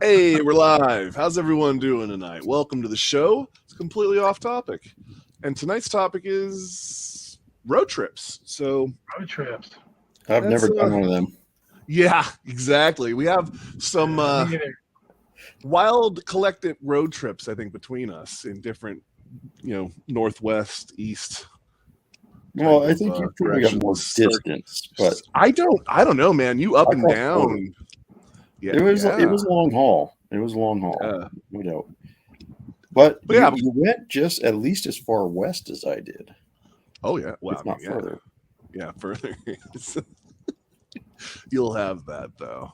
Hey, we're live. How's everyone doing tonight? Welcome to the show. It's completely off topic. And tonight's topic is road trips. So Road trips. I've that's never done one of them. yeah, exactly. We have some Me neither. wild collective road trips, I think, between us in different, northwest, east. Well, type I of, think you probably got more directions. distance, but I don't know, man. You up I and crossed down. border. Yeah, it was a long haul. It was a long haul, Yeah. no doubt. But yeah. you went just at least as far west as I did, Oh yeah. Well, if not further. Yeah, further. You'll have that though.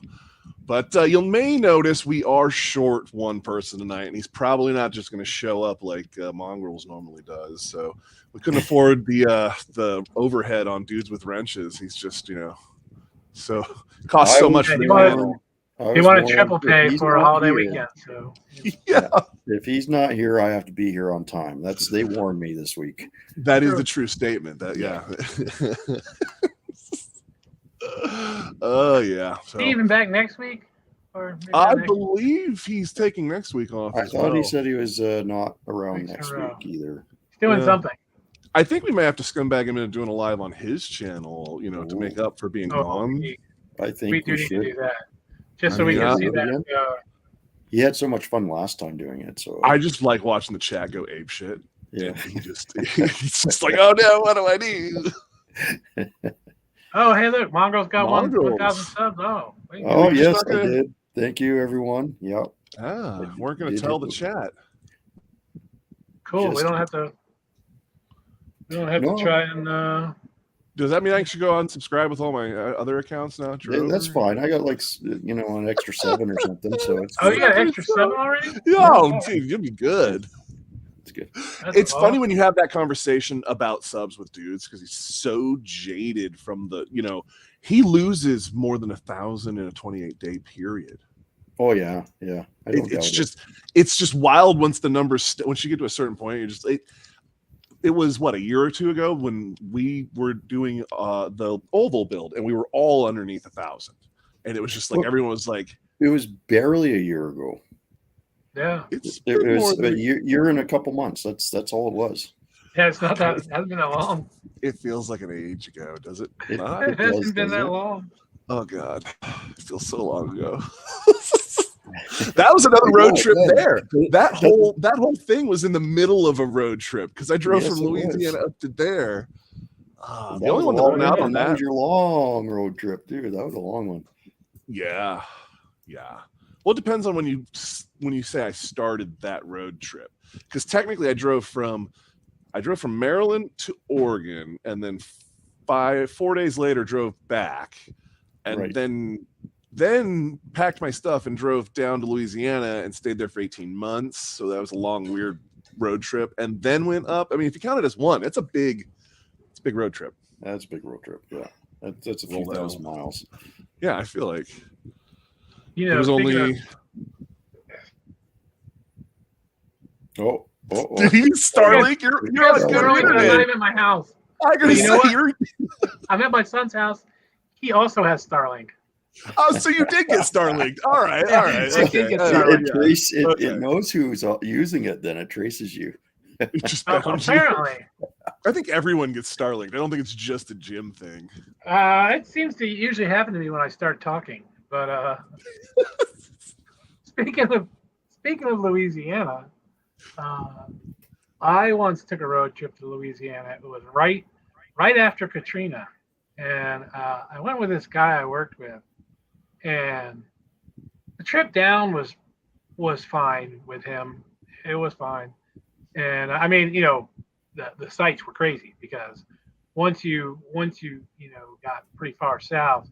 But you may notice we are short one person tonight, and he's probably not just going to show up like Mongrels normally does. So we couldn't afford the overhead on dudes with wrenches. He's just so costs so much for he the wanted- channel. He wanted triple pay for a holiday weekend. So Yeah, If he's not here, I have to be here on time. They warned me this week. that is the true statement. That yeah. Oh yeah. is he even back next week? Or maybe I not next week? believe he's taking next week off. I as thought he well. said he was not around Thanks next for, week either. He's doing Yeah. something. I think we may have to scumbag him into doing a live on his channel, to make up for being gone. I think We do need should. to do that. Just so I we mean, can yeah. see that. He had so much fun last time doing it. So I just like watching the chat go ape shit. yeah. He's just like, oh no, what do I do? Oh, hey, look, Mongrel's got Mongrels. 1,000 subs. Oh, wait. Oh We're just yes, not I gonna- did. Thank you, everyone. Yep. We're gonna tell the chat. Cool. We don't have to. We don't have No. to try and. Does that mean I should go unsubscribe with all my other accounts now? Yeah, that's fine. I got like an extra 7 or something. So it's Oh, you got an extra 7 already? Yo, dude, you'll be good. it's good. It's funny when you have that conversation about subs with dudes because he's so jaded from the, he loses more than 1,000 in a 28-day period. Oh yeah, yeah. I don't doubt It's just wild once the numbers once you get to a certain point, you're just it was what, a year or two ago when we were doing the oval build and we were all underneath 1,000, and it was just like everyone was like, it was barely a year ago. Yeah. It was a year and a couple months. That's all it was. Yeah, it's not that. It hasn't been that long. It feels like an age ago, does it? It not? It hasn't been that long. Oh god, it feels so long ago. That was another road trip there. That whole thing was in the middle of a road trip because I drove from Louisiana up to there. The only one that went out on that was your long road trip, dude. That was a long one. Yeah. Well, it depends on when you say I started that road trip, because technically I drove from Maryland to Oregon, and then 4 days later drove back, and then packed my stuff and drove down to Louisiana and stayed there for 18 months. So that was a long, weird road trip, and then went up. I mean, if you count it as one, it's a big road trip. That's a big road trip. Yeah, that's a few thousand miles. Yeah, I feel like it was only. Did he Starlink? You're on Starlink. I'm not even at my house. I gotta say, I'm at my son's house. He also has Starlink. Oh, so you did get Starlink. All right. I did get Starlink. It knows who's using it, then it traces you. It just apparently. I think everyone gets Starlink. I don't think it's just a gym thing. It seems to usually happen to me when I start talking. But speaking of Louisiana, I once took a road trip to Louisiana. It was right after Katrina, and I went with this guy I worked with, and the trip down was fine with him. It was fine, and I mean, the sights were crazy because once you got pretty far south,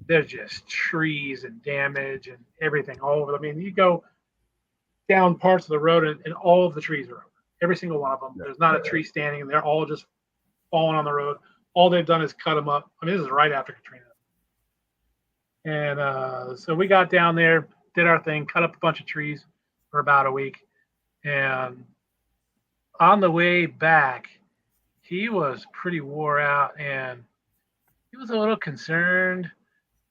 there's just trees and damage and everything all over. I mean, you go down parts of the road and all of the trees are over. Every single one of them. There's not a tree standing, and they're all just falling on the road. All they've done is cut them up. I mean, this is right after Katrina. And so we got down there, did our thing, cut up a bunch of trees for about a week. And on the way back, he was pretty wore out, and he was a little concerned.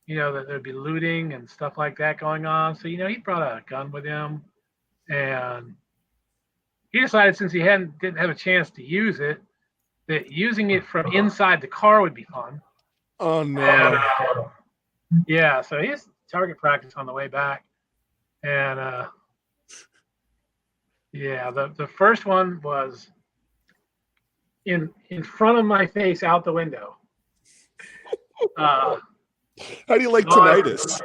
that there'd be looting and stuff like that going on. So, he brought a gun with him, and he decided since he didn't have a chance to use it, that using it from inside the car would be fun. Oh no! And, yeah, so he has target practice on the way back, and the first one was in front of my face out the window. How do you like tinnitus?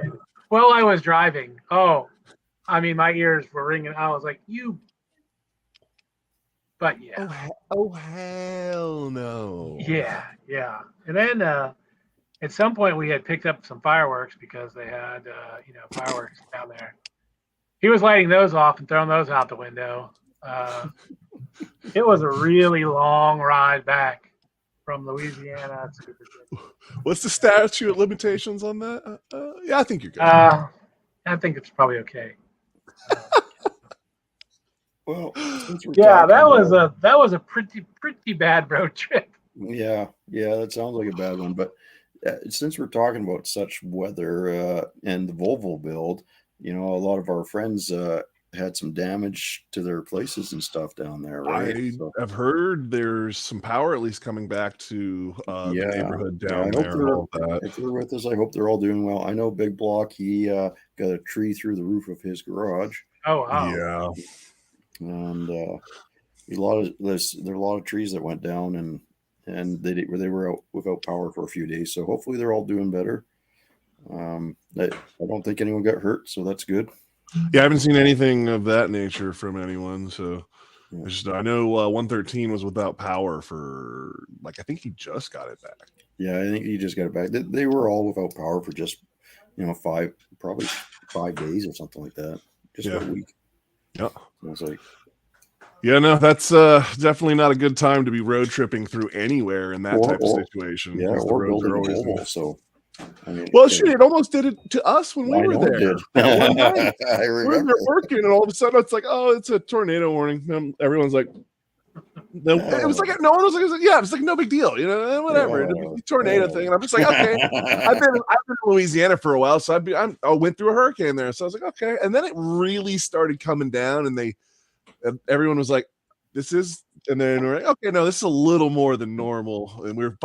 Well, I was driving. Oh, I mean, my ears were ringing. I was like, you. But yeah. Oh hell no. Yeah. And then at some point we had picked up some fireworks because they had, fireworks down there. He was lighting those off and throwing those out the window. It was a really long ride back from Louisiana to Virginia. What's the statute of limitations on that? Yeah, I think you're good. I think it's probably okay. Well, since we're Yeah, talking that was a pretty bad road trip. Yeah, that sounds like a bad one. But since we're talking about such weather and the Volvo build, a lot of our friends had some damage to their places and stuff down there, right? I've heard there's some power at least coming back to the neighborhood down there. And all that. If they're with us, I hope they're all doing well. I know Big Block, he got a tree through the roof of his garage. Oh wow! Yeah, and there are a lot of trees that went down, and they were out without power for a few days. So hopefully they're all doing better. I don't think anyone got hurt, so that's good. Yeah, I haven't seen anything of that nature from anyone. So I know 113 was without power for I think he just got it back. Yeah, I think he just got it back. They were all without power for just 5 days or something like that, just for a week. Yeah, I was like, yeah, no, that's definitely not a good time to be road tripping through anywhere in that type of situation. Yeah, or building a Volvo. So. Shit, it almost did it to us when we were there. I remember. We were working, and all of a sudden it's like, oh, it's a tornado warning. And everyone's like, no. It was like no one was like, yeah, it's like no big deal, whatever. Tornado thing, and I'm just like, okay. I've been in Louisiana for a while, so I went through a hurricane there, so I was like, okay. And then it really started coming down, and everyone was like, this is. And then we're like, okay, no, this is a little more than normal. And we're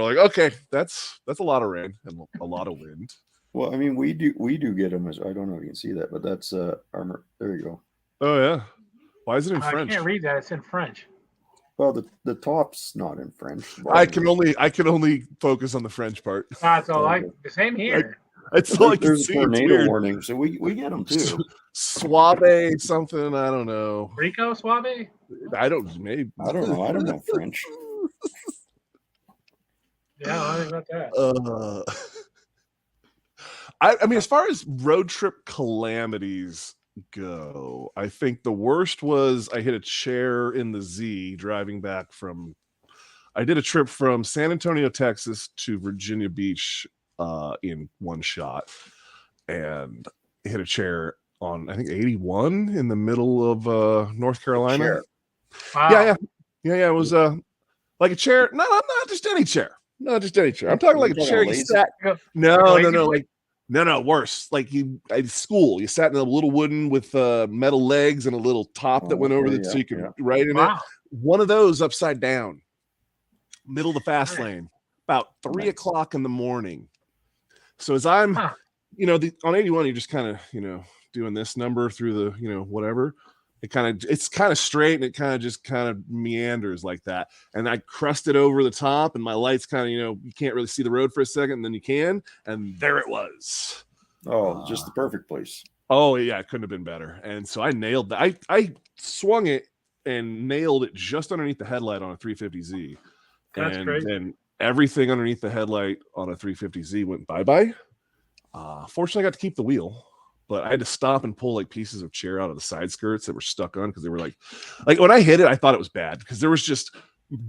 like, okay, that's a lot of rain and a lot of wind. Well, I mean, we do get them. I don't know if you can see that, but that's armor. There you go. Oh yeah. Why is it in French? I can't read that. It's in French. Well, the top's not in French. I can only focus on the French part. That's all the same here. It's like there's a tornado warning, so we get them too. Suave something, I don't know. Rico Suave? I don't know. I don't know French. Yeah, I think about that. I mean, as far as road trip calamities go, I think the worst was I hit a chair in the Z driving back I did a trip from San Antonio, Texas to Virginia Beach in one shot, and hit a chair on I think 81 in the middle of North Carolina. Wow. Yeah. It was like a chair. No, not just any chair. Not just any chair. I'm talking like a chair you sat. No, worse. Like school. You sat in a little wooden with metal legs and a little top that went over it so you could write in it. One of those upside down, middle of the fast lane, about 3 o'clock in the morning. So as I'm, on 81, you're just kind of, doing this number through the, whatever. It's kind of straight, and it kind of meanders like that. And I crusted over the top, and my lights kind of, you can't really see the road for a second, and then you can, and there it was. Oh, just the perfect place. Oh yeah, it couldn't have been better. And so I nailed that. I swung it and nailed it just underneath the headlight on a 350Z. That's crazy. And everything underneath the headlight on a 350Z went bye-bye. Fortunately, I got to keep the wheel, but I had to stop and pull like pieces of chair out of the side skirts that were stuck on because they were like when I hit it, I thought it was bad because there was just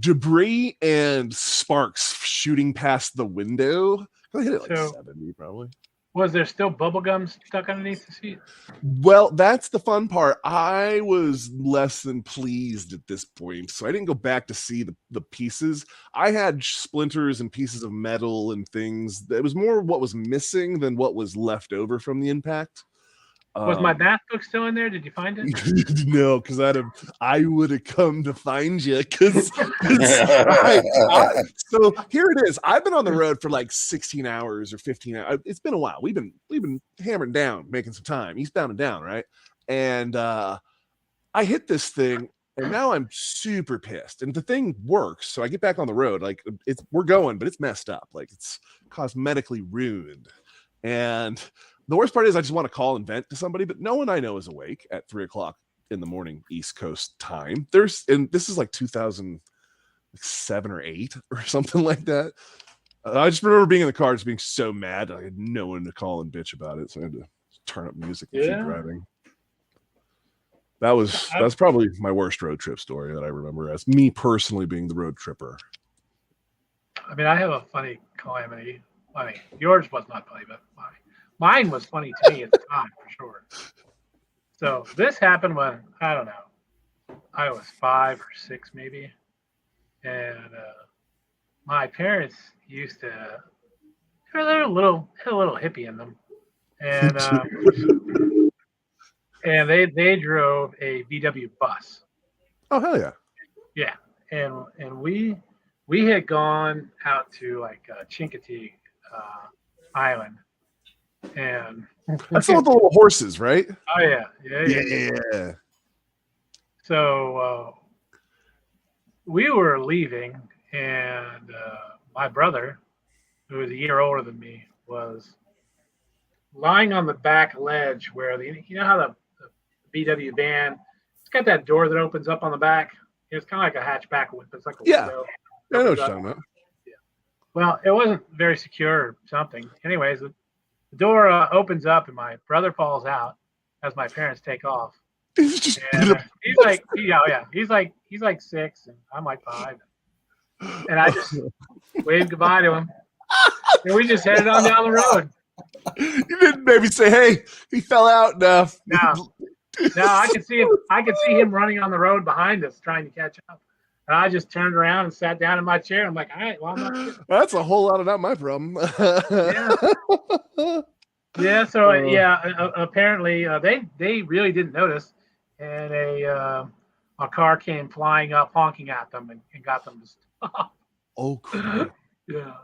debris and sparks shooting past the window. I hit it like 70 probably. Was there still bubble gum stuck underneath the seat? Well, that's the fun part. I was less than pleased at this point, so I didn't go back to see the pieces. I had splinters and pieces of metal and things. It was more what was missing than what was left over from the impact. Was my math book still in there? Did you find it? No, because I would have come to find you. Because so here it is. I've been on the road for like 16 hours or 15 hours. It's been a while. We've been hammering down, making some time, eastbound and down, right? And I hit this thing, and now I'm super pissed. And the thing works, so I get back on the road. Like we're going, but it's messed up. Like it's cosmetically ruined. And the worst part is I just want to call and vent to somebody, but no one I know is awake at 3:00 in the morning East Coast time. And this is like 2007 or 8 or something like that. I just remember being in the car, just being so mad. I had no one to call and bitch about it, so I had to turn up music and keep driving. That's probably my worst road trip story that I remember as me personally being the road tripper. I mean, I have a funny calamity. Funny. Yours was not funny, but funny. Mine was funny to me at the time, for sure. So this happened when, I don't know, I was 5 or 6 maybe. And my parents used to, they were a little hippie in them. And and they drove a VW bus. Oh, hell yeah. Yeah. And we had gone out to like Chincoteague Island. And that's the one with the little horses, right? Oh yeah. So we were leaving, and my brother, who was a year older than me, was lying on the back ledge where you know how the VW van, it's got that door that opens up on the back. It's kind of like a hatchback, but it's like a window. I know what you're talking about. Yeah. Well, it wasn't very secure or something. Anyways, the door opens up, and my brother falls out as my parents take off. He's just he's like, he's like 6, and I'm like 5, and I just waved goodbye to him, and we just headed on down the road. You didn't maybe say, "Hey, he fell out." No, I could see him. I could see him running on the road behind us, trying to catch up. And I just turned around and sat down in my chair. I'm like, all right, well, I'm not kidding. That's a whole lot of not my problem. Yeah. So apparently they really didn't notice, and a car came flying up, honking at them, and got them to stop. Oh, crap. Yeah.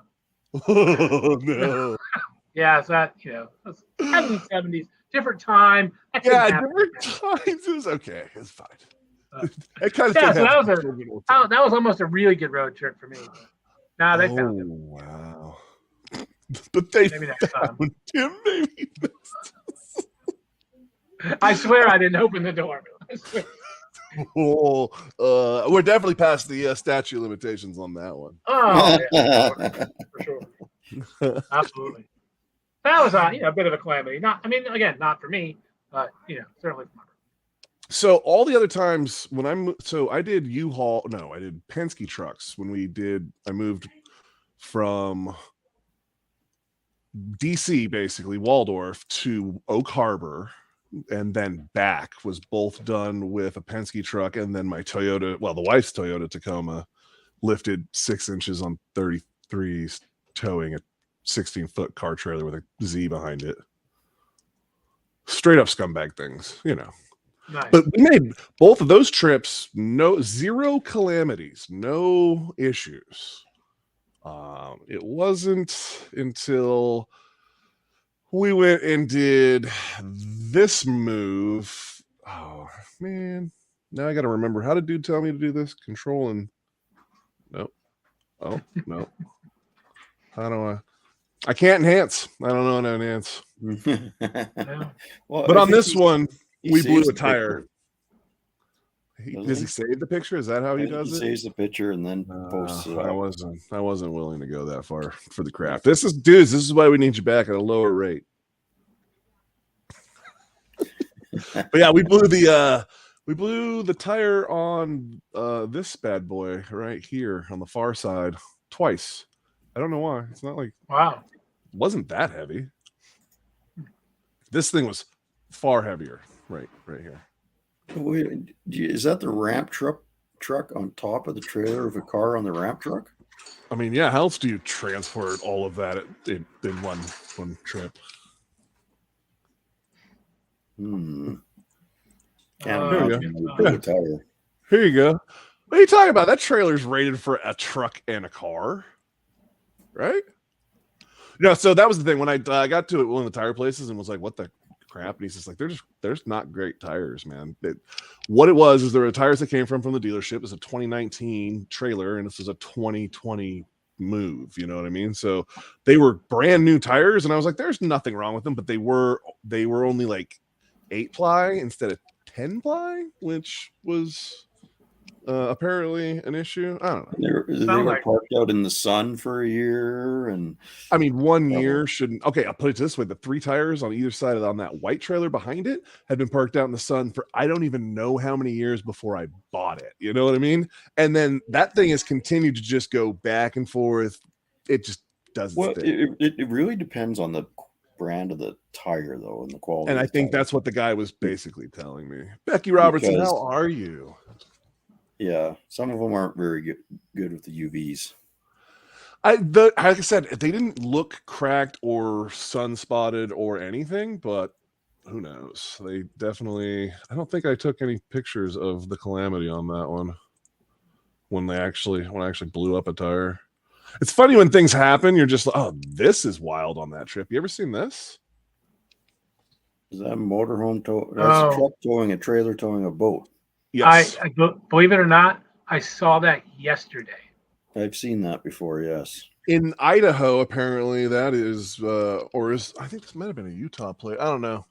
Oh no. Yeah, so that, that's 70s, different time. Different times. It was okay. It's fine. It kind of that was almost a really good road trip for me. Nah, they found him. Wow. But they maybe next time. Him, maybe. I swear I didn't open the door. We're definitely past the statute limitations on that one. Oh, yeah, for sure. Absolutely. That was a bit of a calamity. Not for me, but certainly for my brother. So all the other times when I did U-Haul, I did Penske trucks when I moved from DC, basically Waldorf, to Oak Harbor, and then back was both done with a Penske truck, and then my Toyota, the wife's Toyota Tacoma, lifted 6 inches on 33s, towing a 16-foot car trailer with a Z behind it. Straight up scumbag things, Nice. But we made both of those trips, zero calamities, no issues. It wasn't until we went and did this move. Oh man, now I got to remember, how did dude tell me to do this? Control and no. Oh no. How do I can't enhance. I don't know how to enhance. But on this one, we blew a tire. Does he save the picture? Is that how he does it? He saves the picture and then posts it. I wasn't willing to go that far for the craft. This is why we need you back at a lower rate. But yeah, we blew the tire on this bad boy right here on the far side twice. I don't know why. It's not like, wow, it wasn't that heavy. This thing was far heavier. Right here. Wait, is that the ramp truck on top of the trailer of a car on the ramp truck? I mean, yeah. How else do you transport all of that in one trip? Can't Here we imagine go. the tire. Here you go. What are you talking about? That trailer's rated for a truck and a car, right? No, so that was the thing when I got to one of the tire places and was like, "What the crap?" And he's just like, "There's not great tires, man." What it was is there were tires that came from the dealership. It's a 2019 trailer, and this is a 2020 move. You know what I mean? So they were brand new tires, and I was like, "There's nothing wrong with them," but they were only like 8-ply instead of 10-ply, which was apparently an issue. I don't know. They were parked out in the sun for a year, and I mean, 1 year shouldn't. Okay, I'll put it this way: the 3 tires on either side on that white trailer behind it had been parked out in the sun for I don't even know how many years before I bought it. You know what I mean? And then that thing has continued to just go back and forth. It just doesn't. Well, it really depends on the brand of the tire, though, and the quality. And I think that's what the guy was basically telling me. Becky Robertson, how are you? Yeah, some of them aren't very good with the UVs. Like I said, they didn't look cracked or sun spotted or anything, but who knows? They definitely. I don't think I took any pictures of the calamity on that one when I actually blew up a tire. It's funny when things happen. You're just like, oh, this is wild on that trip. You ever seen this? Is that a motorhome tow? That's a truck towing a trailer towing a boat. Yes. I believe it or not, I saw that yesterday. I've seen that before. Yes. In Idaho, apparently that is, I think this might have been a Utah play. I don't know.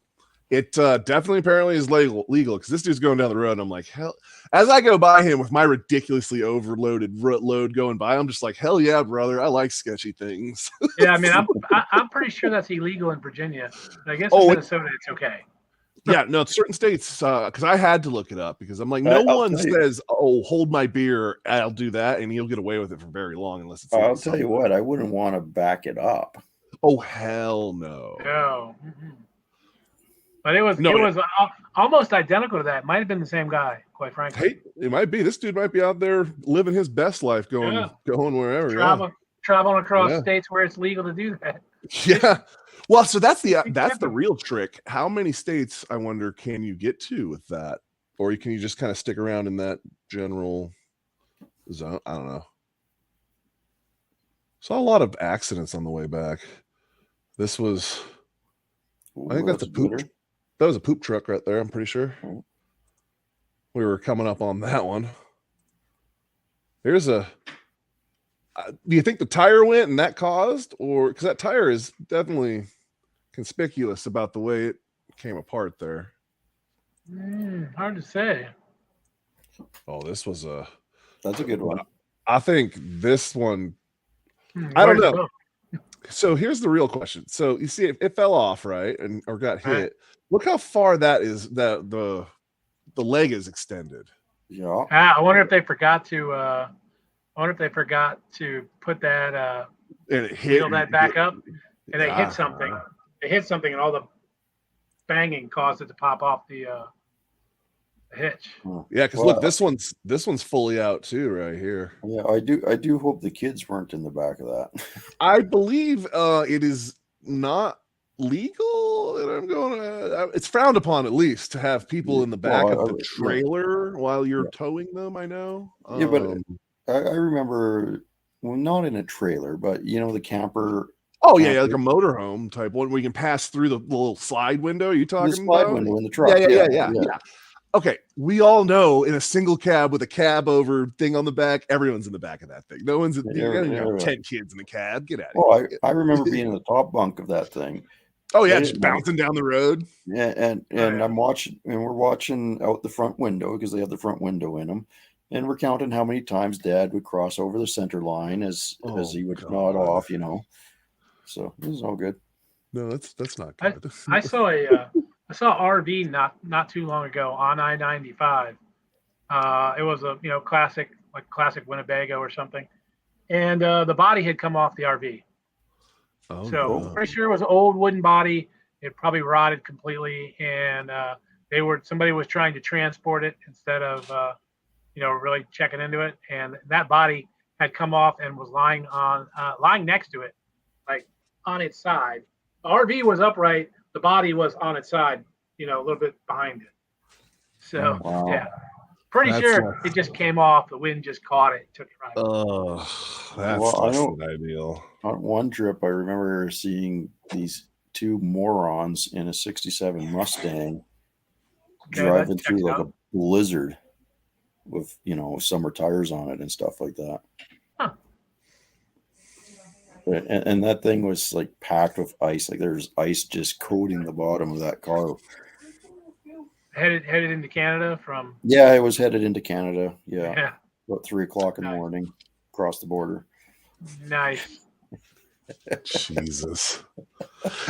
It definitely apparently is legal because this dude's going down the road. And I'm like, hell, as I go by him with my ridiculously overloaded load going by, I'm just like, hell yeah, brother. I like sketchy things. Yeah, I mean, I'm pretty sure that's illegal in Virginia. I guess in Minnesota it's okay. Yeah, no, certain states, because I had to look it up because I'm like, no one says, "Oh, hold my beer, I'll do that," and he'll get away with it for very long unless it's. I'll tell you what, I wouldn't want to back it up. Oh hell no! No, but it was almost identical to that. Might have been the same guy, quite frankly. Hey, it might be. This dude might be out there living his best life, going wherever, traveling across states where it's legal to do that. Yeah. Well, so that's the real trick. How many states, I wonder, can you get to with that? Or can you just kind of stick around in that general zone? I don't know. Saw a lot of accidents on the way back. This was, I think that's a poop. That was a poop truck right there, I'm pretty sure. We were coming up on that one. Here's a, do you think the tire went and that caused, or because that tire is definitely conspicuous about the way it came apart there? Hard to say. Oh, that's a good one. I think this one, I don't know. So here's the real question. So you see, it fell off, right, or got hit. Right. Look how far that is. That the leg is extended. Yeah. I wonder if they forgot to. I wonder if they forgot to put that and it hit that back up, and they hit something. They hit something, and all the banging caused it to pop off the hitch. Yeah, because look, this one's fully out too, right here. Yeah, I do hope the kids weren't in the back of that. I believe it is not legal, and I'm going to. It's frowned upon, at least, to have people in the back of the trailer while you're towing them. I know. Yeah, but. I remember, well, not in a trailer, but the camper. Oh yeah, like a motorhome type one where you can pass through the little slide window. Are you talking the slide about? Window in the truck? Yeah. Okay, we all know in a single cab with a cab over thing on the back, everyone's in the back of that thing. No one's. You 10 kids in the cab. Get out of here. I remember being in the top bunk of that thing. Oh yeah, just bouncing down the road. Yeah, and I'm watching, and we're watching out the front window because they have the front window in them. And we're counting how many times Dad would cross over the center line as he would nod off, So this is all good. No, that's not good. I saw a RV not too long ago on I-95. It was a classic Winnebago or something, and the body had come off the RV. Pretty sure it was an old wooden body, it probably rotted completely, and somebody was trying to transport it instead of really checking into it, and that body had come off and was lying next to it, like on its side. The RV was upright, the body was on its side, a little bit behind it. So Wow. yeah, pretty That's sure not- it just came off. The wind just caught it, took it right. Oh, that's Well, I less don't- than ideal. On one trip, I remember seeing these two morons in a 67 Mustang Okay, driving that through checks like out. a blizzard with, summer tires on it and stuff like that. Huh. And that thing was like packed with ice. Like there's ice just coating the bottom of that car. Headed into Canada from Yeah, it was headed into Canada. Yeah. yeah, About 3:00 in the Nice. morning across the border. nice. Jesus.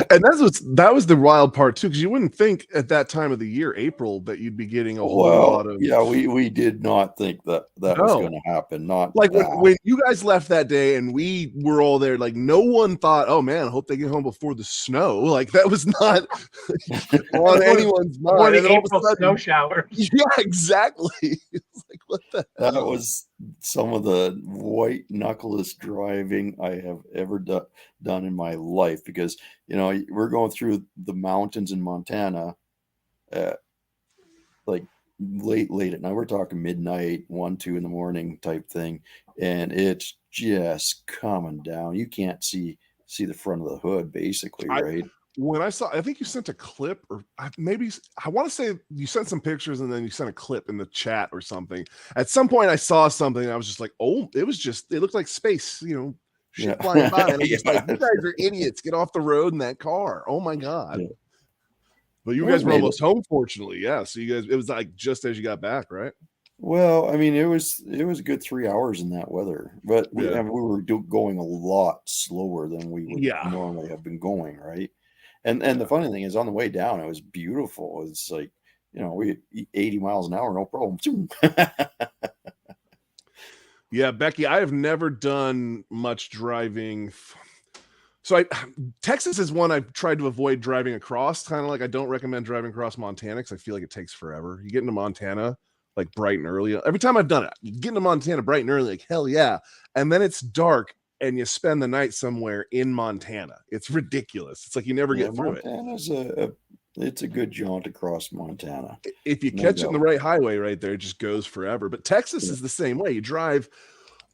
And that was the wild part too, because you wouldn't think at that time of the year, April, that you'd be getting a whole lot of we did not think that was No. going to happen. Not like that. when you guys left that day and we were all there, like no one thought, oh man, I hope they get home before the snow. Like that was not on anyone's Or mind. the And then all of a April sudden- snow showers. yeah, exactly. It's like what the That hell? was some of the white knucklest driving I have ever done in my life, because we're going through the mountains in Montana at like late at night. We're talking midnight, 1-2 in the morning type thing, and it's just coming down. You can't see the front of the hood basically, right? When I think you sent a clip, or maybe I want to say you sent some pictures and then you sent a clip in the chat or something. At some point, I saw something and I was just like, oh, it looked like space, shit Yeah. flying by. And I'm just like, you Yeah. guys are idiots. Get off the road in that car. Oh my God. Yeah. But you Well, guys were made almost home, fortunately. Yeah. So you guys, it was like just as you got back, right? Well, I mean, it was a good 3 hours in that weather, but we Yeah. were going a lot slower than we would Yeah. normally have been going, right? And the funny thing is, on the way down, it was beautiful. It's like, we 80 miles an hour, no problem. Yeah, Becky, I have never done much driving. So Texas is one I've tried to avoid driving across. Kind of like I don't recommend driving across Montana because I feel like it takes forever. You get into Montana like bright and early. Every time I've done it, you get into Montana bright and early, like hell yeah. And then it's dark and you spend the night somewhere in Montana. It's ridiculous. It's like you never get through it. Montana's it's a good jaunt across Montana. If you No catch it in the doubt. right highway right there, it just goes forever. But Texas is the same way. You drive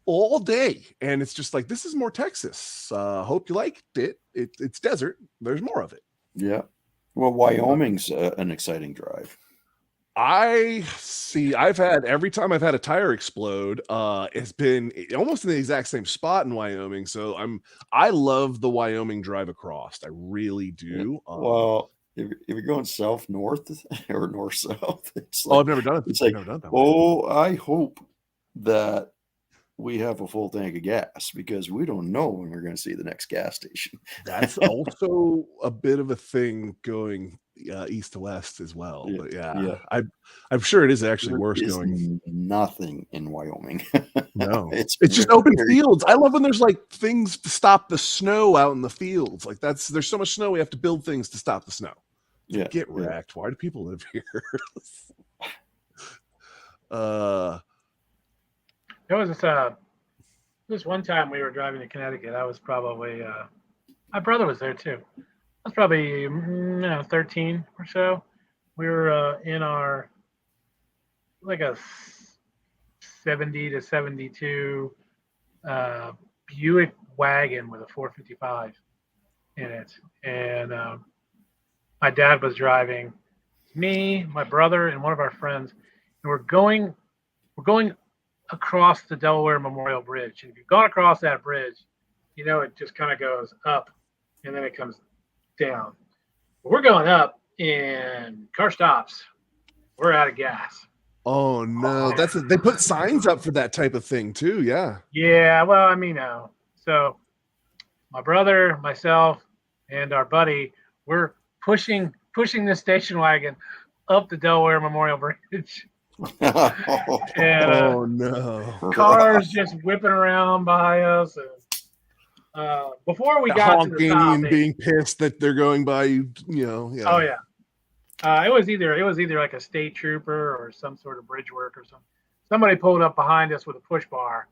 all day and it's just like, this is more Texas. Hope you liked it. It's desert. There's more of it. Yeah. Well, Wyoming's an exciting drive. Every time I've had a tire explode, it's been almost in the exact same spot in Wyoming. So I love the Wyoming drive across. I really do. Well, if you're going south north or north south, it's I've like, never done it. it's I've like, never done it that way. oh, I hope that we have a full tank of gas, because we don't know when we're going to see the next gas station. That's also a bit of a thing going east to west as well. Yeah, But yeah, yeah. I'm sure it is actually There worse is going. nothing in Wyoming. No, it's just open very- fields. I love when there's like things to stop the snow out in the fields. Like there's so much snow, we have to build things to stop the snow. Yeah, Get yeah. wrecked. Why do people live here? There was this one time we were driving to Connecticut. I was probably my brother was there too. I was probably 13 or so. We were in our like a 70 to 72 Buick wagon with a 455 in it, and my dad was driving. Me, my brother, and one of our friends, and we're going across the Delaware Memorial Bridge. And if you've gone across that bridge, it just kind of goes up and then it comes down. We're going up and car stops. We're out of gas. Oh no, they put signs up for that type of thing too. Yeah. Yeah, well, I mean, no. So my brother, myself, and our buddy, we're pushing this station wagon up the Delaware Memorial Bridge. And Oh no. cars just whipping around by us. And before we got to the honking top, and being pissed that they're going by you. Yeah. oh yeah, it was either like a state trooper or some sort of bridge work or something. Somebody pulled up behind us with a push bar,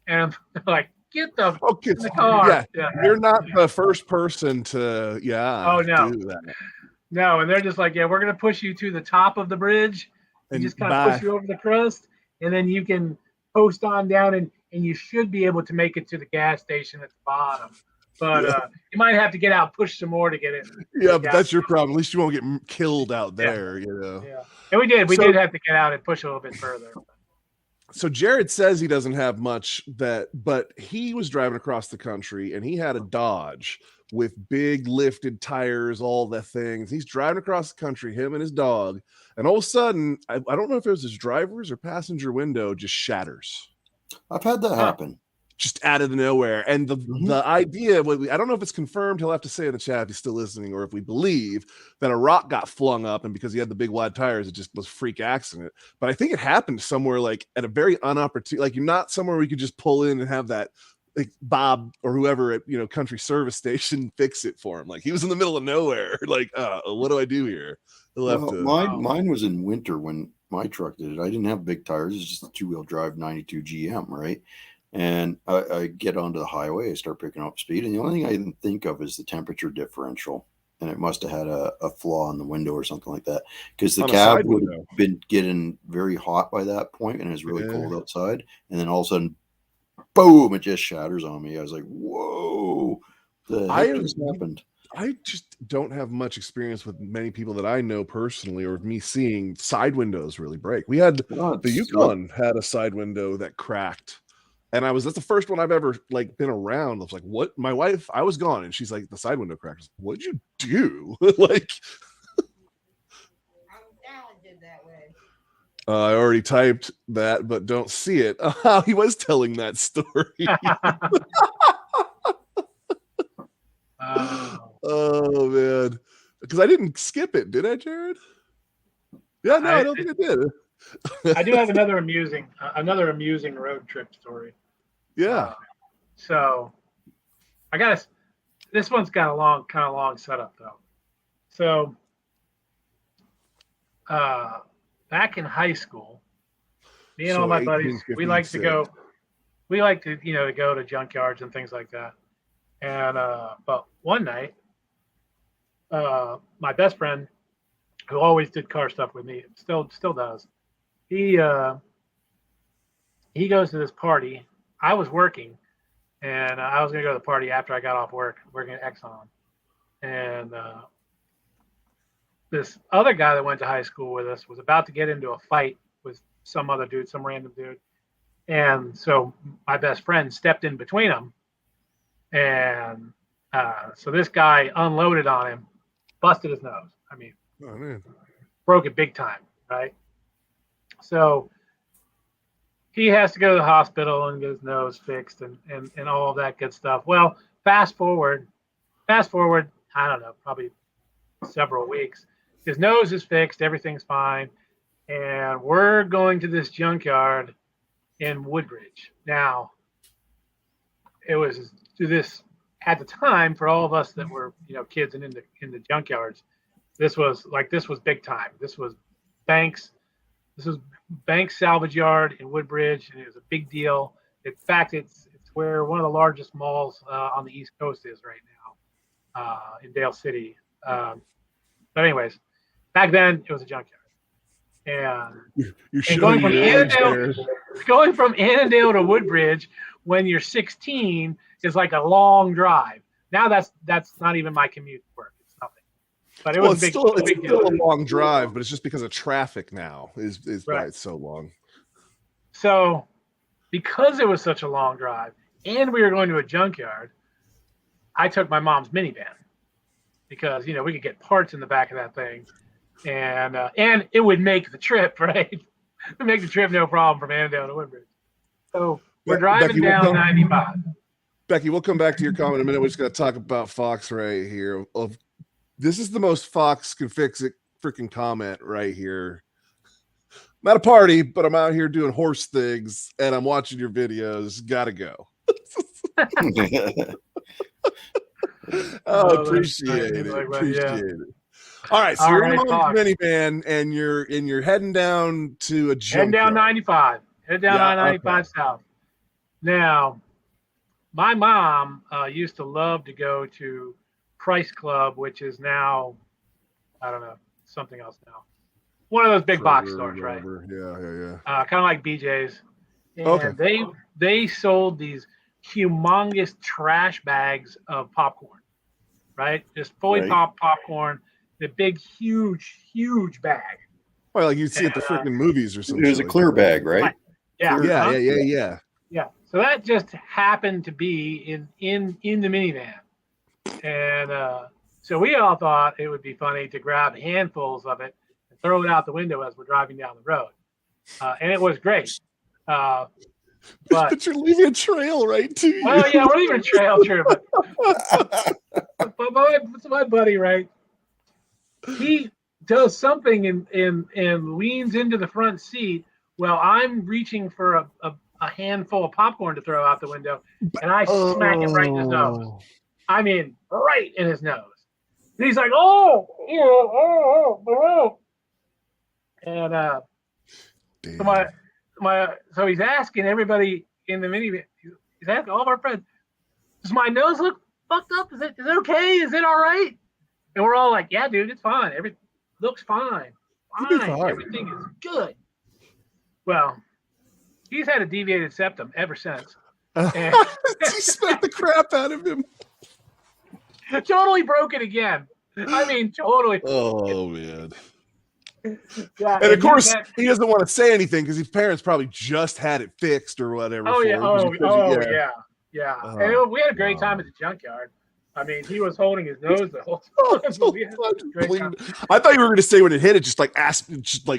and like, get the Okay. in the car. Yeah. You're not the first person to Oh no. do that. No, and they're just like, yeah, we're gonna push you to the top of the bridge and And just kind of push you over the crust, and then you can post on down, and you should be able to make it to the gas station at the bottom. But you might have to get out, push some more to get it. Yeah, but that's your problem. At least you won't get killed out there. Yeah, and we did. We did have to get out and push a little bit further. So Jared says he doesn't have much but he was driving across the country and he had a Dodge with big lifted tires, all the things. He's driving across the country, him and his dog, and all of a sudden, I don't know if it was his driver's or passenger window just shatters. I've had that happen. Just out of nowhere. And the idea, I don't know if it's confirmed, he'll have to say in the chat if he's still listening, or if we believe that a rock got flung up, and because he had the big wide tires, it just was a freak accident. But I think it happened somewhere like at a very unopportune, like you're not somewhere where you could just pull in and have that like Bob or whoever at country service station fix it for him. Like he was in the middle of nowhere. Like, what do I do here? Mine was in winter when my truck did it. I didn't have big tires. It's just a 2-wheel drive 92 GM, right? And I get onto the highway, I start picking up speed, and the only thing I even think of is the temperature differential. And it must have had a flaw in the window or something like that, because the cab would have been getting very hot by that point, and it was really cold outside. And then all of a sudden, boom, it just shatters on me. I was like, whoa, the heck just happened? I just don't have much experience with many people that I know personally, or me seeing side windows really break. We had the Yukon had a side window that cracked. And that's the first one I've ever like been around. I was like, what? My wife, I was gone, and she's like, the side window cracked. What'd you do? Like, talented that way. I already typed that, but don't see it. He was telling that story. Oh man, because I didn't skip it, did I, Jared? Yeah, no, I don't think I did. I do have another amusing road trip story. Yeah. So this one's got a kind of long setup though. So back in high school, me and all my buddies, we like to go to junkyards and things like that. And but one night, my best friend, who always did car stuff with me, still does. He goes to this party. I was working, and I was gonna go to the party after I got off work, working at Exxon. And this other guy that went to high school with us was about to get into a fight with some other dude, some random dude. And so my best friend stepped in between them. And so this guy unloaded on him, busted his nose. I mean, broke it big time, right? So he has to go to the hospital and get his nose fixed and all of that good stuff. Well, fast forward, I don't know, probably several weeks. His nose is fixed, everything's fine, and we're going to this junkyard in Woodbridge. Now, it was to this at the time for all of us that were kids and in the junkyards. This was big time. This was Banks Salvage Yard in Woodbridge, and it was a big deal. In fact, it's where one of the largest malls on the East Coast is right now, in Dale City. But anyways, back then it was a junkyard. And going from Annandale to Woodbridge when you're 16 is like a long drive. Now that's not even my commute to work. It's nothing. But it was still a long drive, but it's just because of traffic now is why it's so long. So because it was such a long drive and we were going to a junkyard, I took my mom's minivan because we could get parts in the back of that thing. And it would make the trip, right? It would make the trip no problem from Annandale to Woodbridge. So we're driving down 95. Becky, we'll come back to your comment in a minute. We're just going to talk about Fox right here. This is the most Fox can fix it freaking comment right here. I'm at a party, but I'm out here doing horse things, and I'm watching your videos. Gotta go. Oh, that's appreciate funny. it. Like, well, Appreciate yeah. it. All right, so All you're in right, the mom's Fox. minivan, and you're heading down to a Heading down junkyard. 95. Head down Yeah, I-95 south. Now, my mom used to love to go to Price Club, which is now, I don't know, something else now. One of those big box Kroger, stores, right? whatever. Yeah. Kind of like BJ's. And Okay. they sold these humongous trash bags of popcorn, right? Just fully Right. popped popcorn, the big, huge bag. Well, like you'd see at the And, freaking movies or It something. was a clear bag, right? Yeah, Clear- Yeah, huh? yeah. Yeah. So that just happened to be in the minivan, and so we all thought it would be funny to grab handfuls of it and throw it out the window as we're driving down the road, and it was great. But But you're leaving a trail, right? To you. well, yeah, we're leaving a trail through, but my buddy, right? He does something and leans into the front seat while I'm reaching for a handful of popcorn to throw out the window, and I smack it right in his nose. Oh. I mean, right in his nose. And he's like, oh. And Damn. so he's asking everybody in the minivan, he's asking all of our friends, does my nose look fucked up? Is it okay? Is it all right? And we're all like, yeah, dude, it's fine. Everything looks fine. You'll be fine. Everything is good. Well, he's had a deviated septum ever since. And He smacked the crap out of him. totally broke it again. I mean, totally. Oh man. Yeah, And of course, he doesn't want to say anything because his parents probably just had it fixed or whatever. Oh yeah. Yeah. Oh, And we had a great wow. time at the junkyard. I mean, he was holding his nose the whole time. So We had a great time. I thought you were going to say when it hit, it just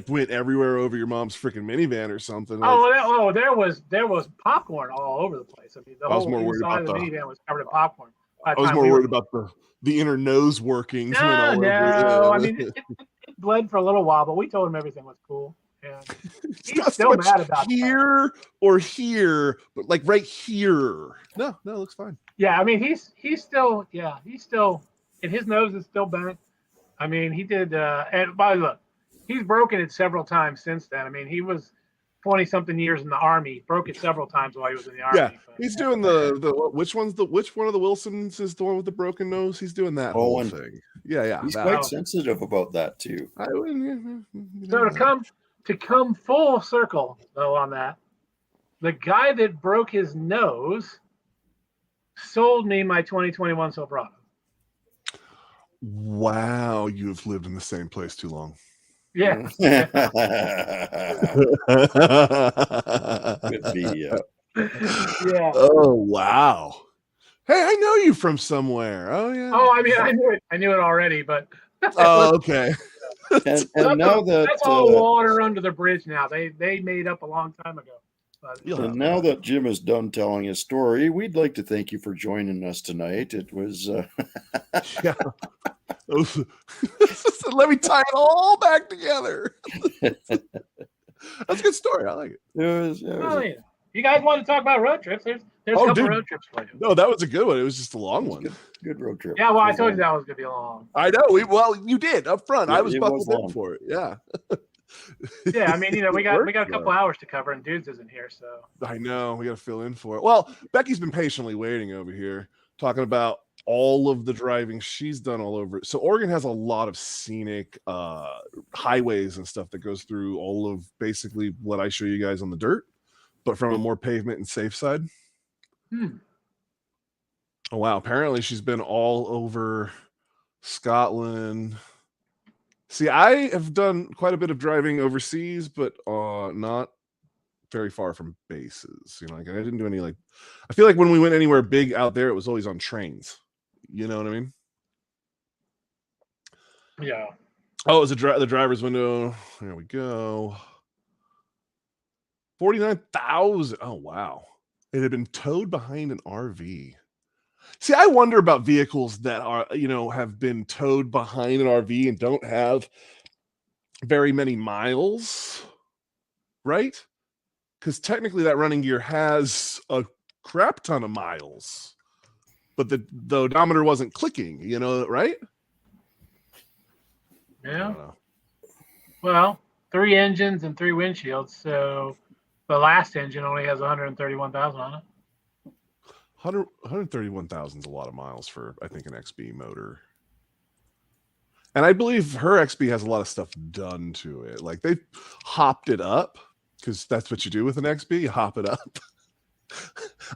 went everywhere over your mom's freaking minivan or something. Like, There was popcorn all over the place. I mean, the I was whole more worried inside about of the minivan was covered in popcorn. I was more worried about the inner nose workings. went all over No. it. I mean, it bled for a little while, but we told him everything was cool. And It's he's not so still much mad about that. here or here, but like right here. No, it looks fine. Yeah, I mean, he's still, and his nose is still bent. I mean, he did, and by the way, look, he's broken it several times since then. I mean, he was 20-something years in the Army, broke it several times while he was in the Army. Yeah, but, he's doing which one of the Wilsons is the one with the broken nose? He's doing that whole Owen. thing. Yeah. He's that quite one. sensitive about that too. So to come full circle though on that, the guy that broke his nose sold me my 2021 Silverado. Wow, you have lived in the same place too long. Yeah. Could be, Yeah. Oh wow. Hey, I know you from somewhere. Oh yeah. Oh, I mean, I knew it already, but Oh, okay. and now that that's all water under the bridge now. They made up a long time ago. But, and now that Jim is done telling his story, we'd like to thank you for joining us tonight. It was Yeah. Let me tie it all back together. That's a good story. I like it. oh, yeah. You guys want to talk about road trips? There's a couple dude. road trips for you. No, that was a good one. It was just a long one. Good road trip. Yeah, well, I told you that was gonna be long. I know. You did up front. Yeah, I was it buckled was in long. for it. Yeah. Yeah, I mean, we got a couple Worked, hours to cover, and Dudes isn't here, so I know. We got to fill in for it. Well, Becky's been patiently waiting over here, talking about all of the driving she's done all over. So Oregon has a lot of scenic highways and stuff that goes through all of basically what I show you guys on the dirt, but from a more pavement and safe side. Oh wow! Apparently she's been all over Scotland. See, I have done quite a bit of driving overseas, but not very far from bases. You know, like I didn't do any I feel like when we went anywhere big out there, it was always on trains. You know what I mean? yeah. Oh, it was the driver's window. There we go. 49,000. Oh wow! It had been towed behind an RV. See, I wonder about vehicles that are, have been towed behind an RV and don't have very many miles, right? Because technically that running gear has a crap ton of miles, but the odometer wasn't clicking, right? I Yeah. don't know. Well, 3 engines and 3 windshields. So the last engine only has 131,000 on it. 131,000 is a lot of miles for, I think, an XB motor. And I believe her XB has a lot of stuff done to it. Like they hopped it up, because that's what you do with an XB. You hop it up.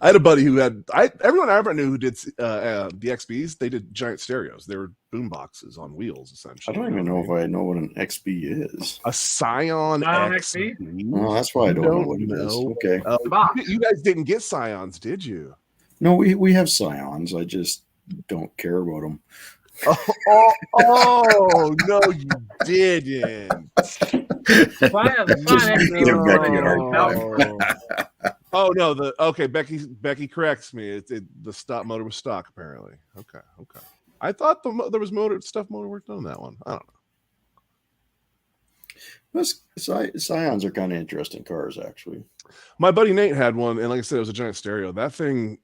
I had a buddy who had everyone I ever knew who did the XBs. They did giant stereos. They were boom boxes on wheels, I essentially. don't even know if I know what an XB is. A Scion XB. Oh, that's why I don't know what it is. Okay. You guys didn't get Scions, did you? No, we have Scions. I just don't care about them. Oh no, you didn't. Oh no, Becky corrects me. The stop motor was stock, apparently. Okay. I thought there was motor work done on that one. I don't know. Scions are kind of interesting cars, actually. My buddy Nate had one, and like I said, it was a giant stereo. That thing,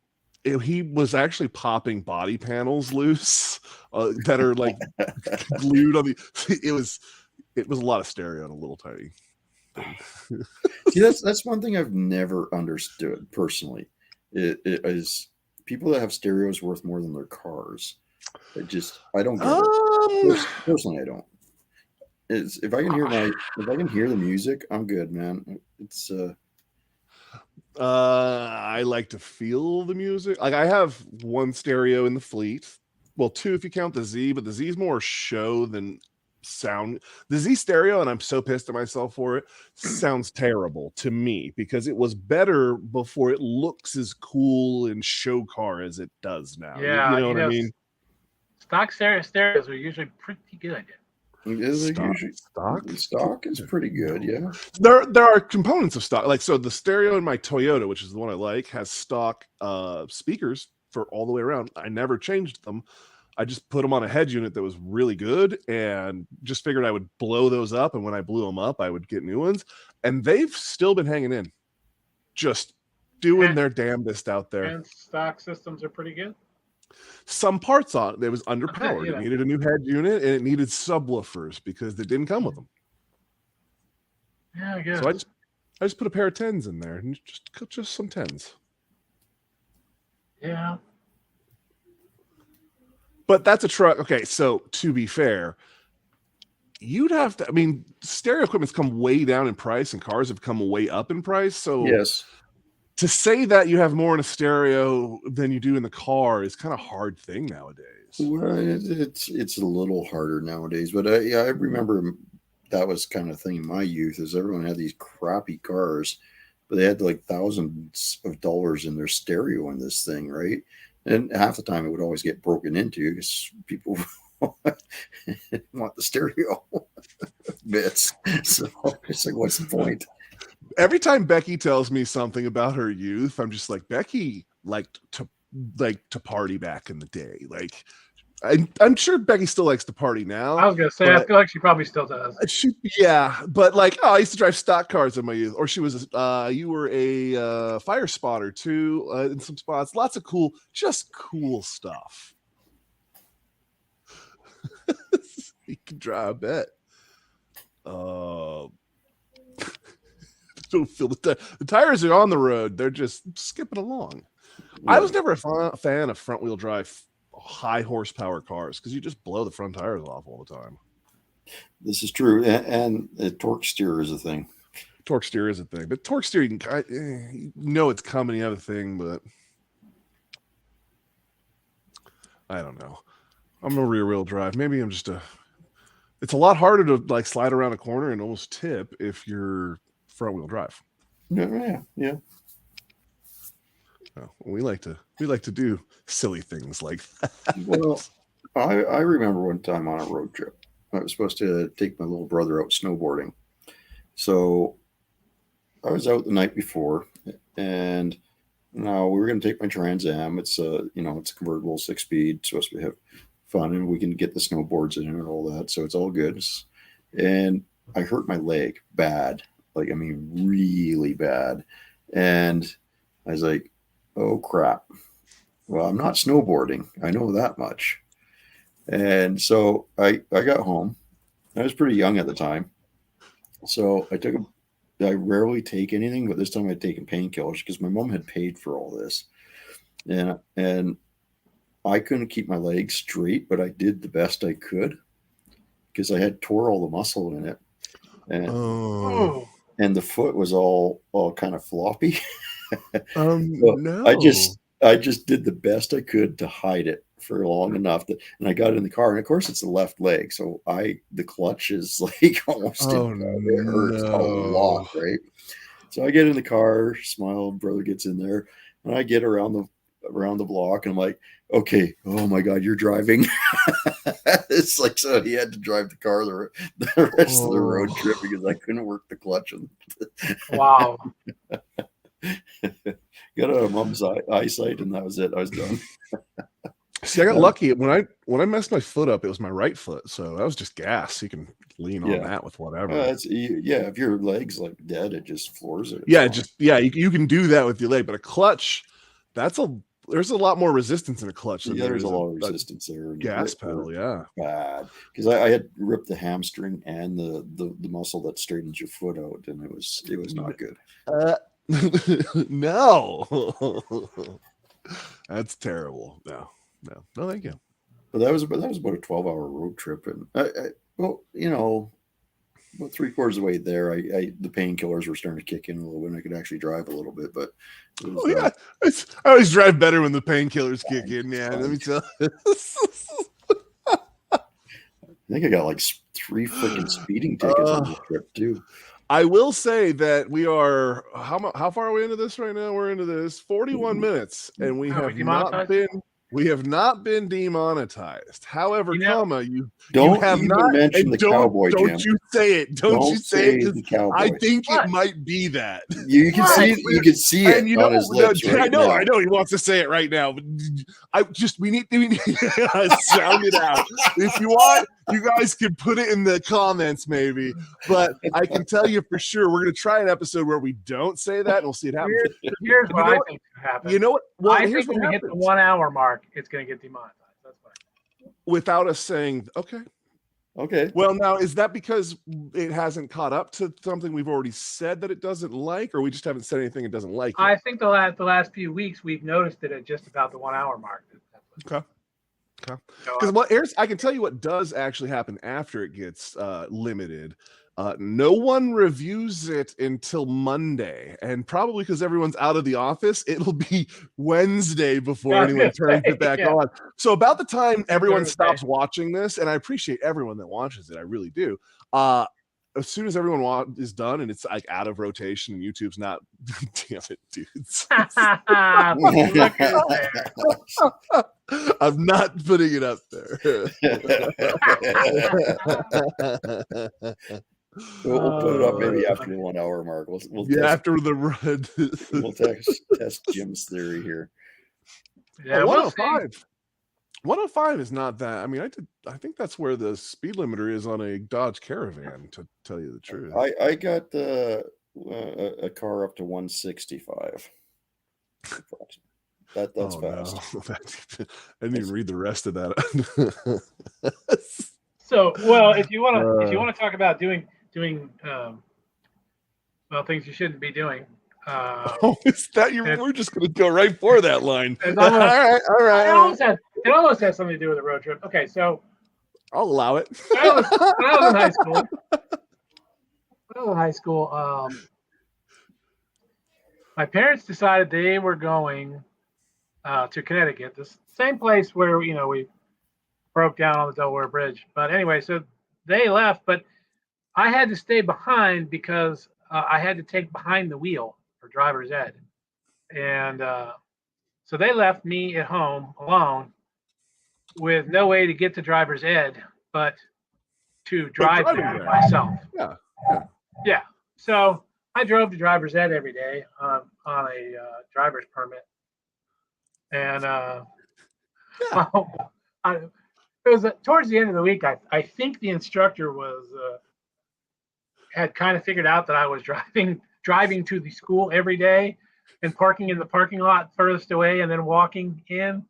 he was actually popping body panels loose that are like glued on the. It was a lot of stereo and a little tiny thing. See, that's one thing I've never understood personally. It is people that have stereos worth more than their cars. I don't get it. Personally, I don't. If I can hear the music, I'm good, man. It's I like to feel the music. Like I have one stereo in the fleet. Well, 2 if you count the Z, but the Z is more show than sound. The Z stereo, and I'm so pissed at myself for it, sounds terrible to me because it was better before it looks as cool in show car as it does now. Yeah, you know what I mean? Stock stereos are usually pretty good. Stock is pretty good, yeah. There are components of stock, like so the stereo in my Toyota, which is the one I like, has stock speakers for all the way around. I never changed them. I just put them on a head unit that was really good and just figured I would blow those up, and when I blew them up I would get new ones, and they've still been hanging in, just doing their damnedest out there. And stock systems are pretty good. Some parts on it was underpowered. Okay, yeah. It needed a new head unit and it needed subwoofers because they didn't come with them. Yeah, I guess. So I just put a pair of 10s in there and just some 10s. Yeah. But that's a truck. Okay, so to be fair, you'd have to. I mean, stereo equipment's come way down in price, and cars have come way up in price. So yes. To say that you have more in a stereo than you do in the car is kind of a hard thing nowadays. Well, it's a little harder nowadays, but I remember that was kind of thing in my youth. Is everyone had these crappy cars, but they had like thousands of dollars in their stereo in this thing, right? And half the time it would always get broken into because people want the stereo bits. So it's like, what's the point? Every time Becky tells me something about her youth, I'm just like, Becky liked to party back in the day. Like, I'm sure Becky still likes to party now. I was gonna say, I feel like she probably still does. Yeah, but like, I used to drive stock cars in my youth. Or she was, you were a fire spotter too in some spots. Lots of cool stuff. You can drive, I bet. Don't feel the tires are on the road. They're just skipping along. Yeah. I was never a fan of front wheel drive high horsepower cars because you just blow the front tires off all the time. This is true, and the torque steer is a thing. Torque steer is a thing, but torque steer you know it's coming. You have a thing, but I don't know. I'm a rear wheel drive. Maybe I'm just it's a lot harder to like slide around a corner and almost tip if you're front wheel drive. Yeah. Oh, we like to do silly things like that. Well, I remember one time on a road trip, I was supposed to take my little brother out snowboarding. So I was out the night before, and now we were going to take my Trans Am. It's it's a convertible 6-speed, supposed to have fun, and we can get the snowboards in and all that. So it's all good. And I hurt my leg bad. Like, I mean, really bad. And I was like, oh crap. Well, I'm not snowboarding. I know that much. And so I got home. I was pretty young at the time. So I rarely take anything, but this time I'd taken painkillers because my mom had paid for all this. And I couldn't keep my legs straight, but I did the best I could because I had tore all the muscle in it. And Oh, and the foot was all kind of floppy. So no. I just did the best I could to hide it for long enough and I got in the car, and of course it's the left leg, so the clutch is like almost Oh, it hurts a lot, right? So I get in the car, smile, brother gets in there, and I get around the block, and I'm like, okay, oh my god, you're driving. It's like, so he had to drive the car the rest of the road trip because I couldn't work the clutch. wow. Got out of mom's eyesight, and that was it. I was done. See, I got lucky when I messed my foot up. It was my right foot, so that was just gas. You can lean on that with whatever. If your leg's like dead, it just floors it. You can do that with your leg, but a clutch, there's a lot more resistance in a clutch. Than there's a lot of resistance there. Gas pedal, yeah, bad because I had ripped the hamstring and the muscle that straightens your foot out, and it was not good. No, that's terrible. No, thank you. But that was about a 12-hour road trip, and about 3/4 of the way there, the painkillers were starting to kick in a little bit, and I could actually drive a little bit. But I always drive better when the painkillers kick in. Yeah, let me tell you. I think I got like 3 freaking speeding tickets on the trip too. I will say that we are how far are we into this right now? We're into this 41 minutes, and we have not been demonetized. However, you have not mention the cowboy. Don't you say it? Don't you say it? Because I think it might be that. You can see it and on his lips. I know he wants to say it right now, but we need to sound it out. If you want, you guys can put it in the comments maybe. But I can tell you for sure, we're gonna try an episode where we don't say that, and we'll see it happen. Here's what I think could happen. You know what? Well, I think when we hit the 1 hour mark, it's going to get demonetized. That's fine. Without us saying, okay. Well, now, is that because it hasn't caught up to something we've already said that it doesn't like, or we just haven't said anything it doesn't like? I think the last few weeks we've noticed it at just about the 1 hour mark. Okay. Because I can tell you what does actually happen after it gets limited. No one reviews it until Monday, and probably because everyone's out of the office, it'll be Wednesday before anyone turns it back on. So about the time everyone stops watching this, and I appreciate everyone that watches it, I really do. As soon as everyone is done and it's like out of rotation and YouTube's not, damn it, dudes. I'm not putting it up there. We'll put it up maybe after the 1 hour mark. After the run. We'll test Jim's theory here. Yeah, 105. 105 is not that. I mean, I think that's where the speed limiter is on a Dodge Caravan, to tell you the truth. I got a car up to 165. That's fast. No. I didn't even read the rest of that. So, well, if you want to talk about doing things you shouldn't be doing. Is that we're just going to go right for that line. All right. It almost has something to do with a road trip. Okay, so I'll allow it. When I was in high school, my parents decided they were going to Connecticut, the same place where we broke down on the Delaware Bridge. But anyway, so they left, but I had to stay behind because I had to take behind the wheel for driver's ed. And so they left me at home alone with no way to get to driver's ed but to drive there myself. Yeah. So I drove to driver's ed every day on a driver's permit. And it was towards the end of the week. I think the instructor had kind of figured out that I was driving to the school every day. and parking in the parking lot furthest away, and then walking in.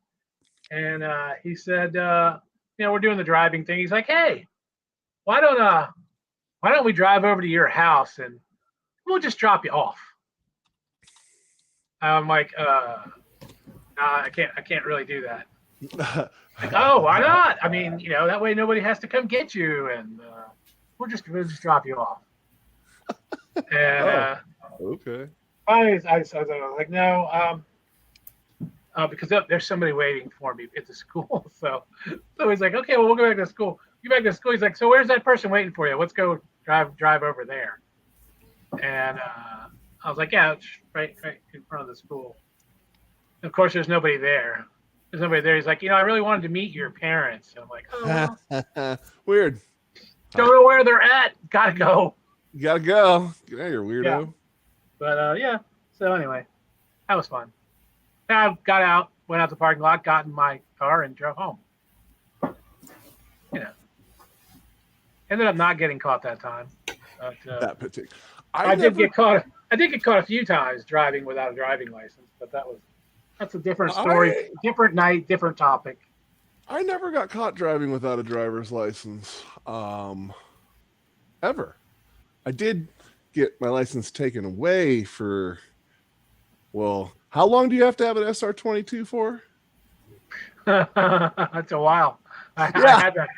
And he said, we're doing the driving thing. He's like, "Hey, why don't we drive over to your house and we'll just drop you off?" I'm like, I can't really do that. Like, oh, why not? I mean, that way nobody has to come get you, and we'll just drop you off. And Okay. I was like, no, because there's somebody waiting for me at the school. So he's like, okay, well, we'll go back to school. Get back to school. He's like, so where's that person waiting for you? Let's go drive over there. And I was like, yeah, it's right in front of the school. And of course, there's nobody there. There's nobody there. He's like, I really wanted to meet your parents. And I'm like, oh, well, Weird. don't know where they're at. Gotta go. You gotta go. Get out of here, weirdo. Yeah. But yeah. So anyway, that was fun. I got out, went out to the parking lot, got in my car, and drove home. Ended up not getting caught that time. But, That particular. I did get caught. I did get caught a few times driving without a driving license, but that's a different story, different night, different topic. I never got caught driving without a driver's license. Ever. I did get my license taken away for, well, how long do you have to have an SR22 for? That's a while. I had that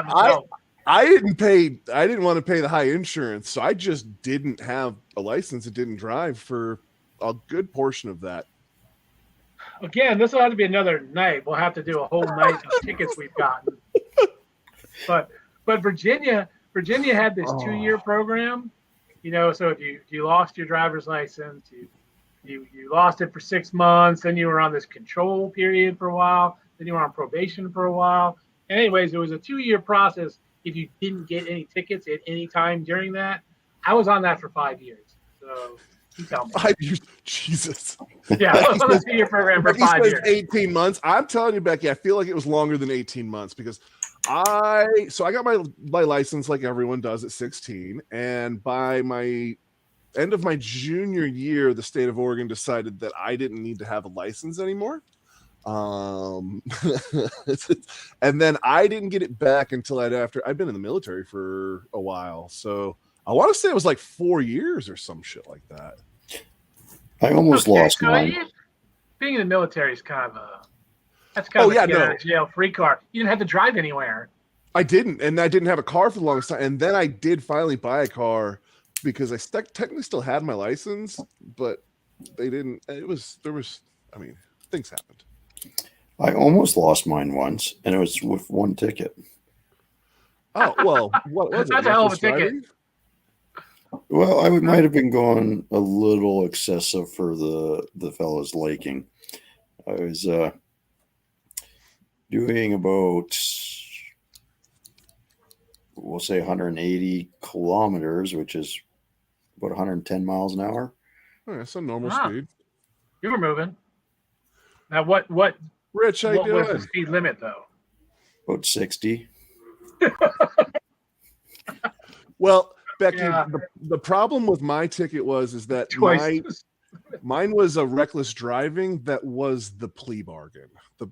myself. I didn't want to pay the high insurance, so I just didn't have a license and didn't drive for a good portion of that. Again, this will have to be another night. We'll have to do a whole night of tickets we've gotten. But Virginia had this 2-year program, so if you lost your driver's license, you lost it for 6 months, then you were on this control period for a while, then you were on probation for a while. And anyways, it was a 2-year process. If you didn't get any tickets at any time during that, I was on that for 5 years. So you tell me. 5 years, Jesus. Yeah, I was on a 2-year program for 5 years. 18 months. I'm telling you, Becky, I feel like it was longer than 18 months because I got my license like everyone does at 16, and by my end of my junior year, the state of Oregon decided that I didn't need to have a license anymore. And then I didn't get it back until after I'd been in the military for a while. So I want to say it was like 4 years or some shit like that. I almost lost mine. Being in the military is kind of that's kind of a get out of jail free card. You didn't have to drive anywhere. I didn't, and I didn't have a car for the longest time. And then I did finally buy a car because I technically still had my license, but they didn't. Things happened. I almost lost mine once, and it was with one ticket. Oh, well, what was it? That's a hell of a ticket. Well, I might have been going a little excessive for the fellows liking. I was doing about, we'll say 180 kilometers, which is about 110 miles an hour. Oh, that's a normal speed. You were moving. Now, what Rich, how you doing? What was the speed limit, though? About 60. Well, Becky, the problem with my ticket is that mine was a reckless driving that was the plea bargain.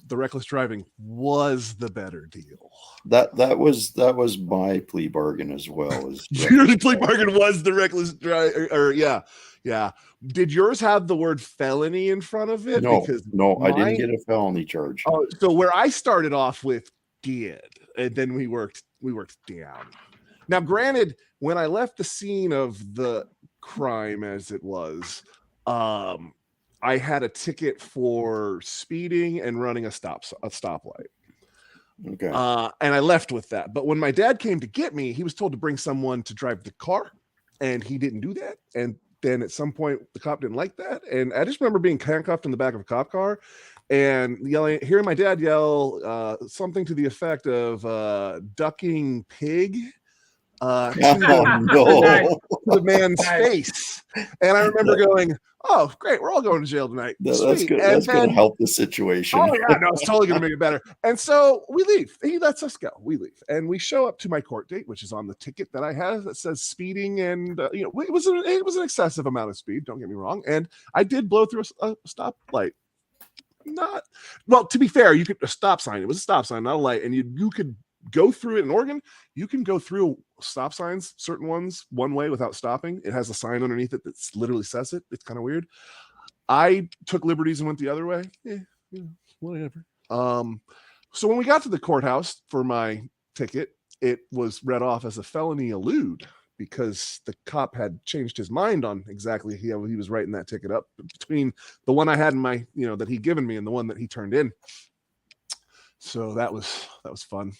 The reckless driving was the better deal. That was my plea bargain as well. Your plea bargain was the reckless drive, or yeah. Did yours have the word felony in front of it? No, I didn't get a felony charge. Oh, so where I started off with did, and then we worked down. Now, granted, when I left the scene of the crime as it was, I had a ticket for speeding and running a stoplight. Okay. And I left with that. But when my dad came to get me, he was told to bring someone to drive the car, and he didn't do that. And then at some point, the cop didn't like that. And I just remember being handcuffed in the back of a cop car and hearing my dad yell something to the effect of ducking pig. Oh Nice. no, the man's Nice. face. And I remember going, "Oh, great, we're all going to jail tonight." that's Sweet. good. And That's going to then, help the situation. oh yeah, no, it's totally going to make it better. And so we leave. He lets us go. We leave, and we show up to my court date, which is on the ticket that I have that says speeding, and it was an excessive amount of speed. Don't get me wrong, and I did blow through a stoplight. Not well. To be fair, you could a stop sign. It was a stop sign, not a light, and you could go through it in Oregon. You can go through stop signs, certain ones, one way without stopping. It has a sign underneath it that literally says it. It's kind of weird. I took liberties and went the other way. Whatever. So when we got to the courthouse for my ticket, it was read off as a felony elude because the cop had changed his mind on exactly how he was writing that ticket up between the one I had in my, that he'd given me and the one that he turned in. So that was fun.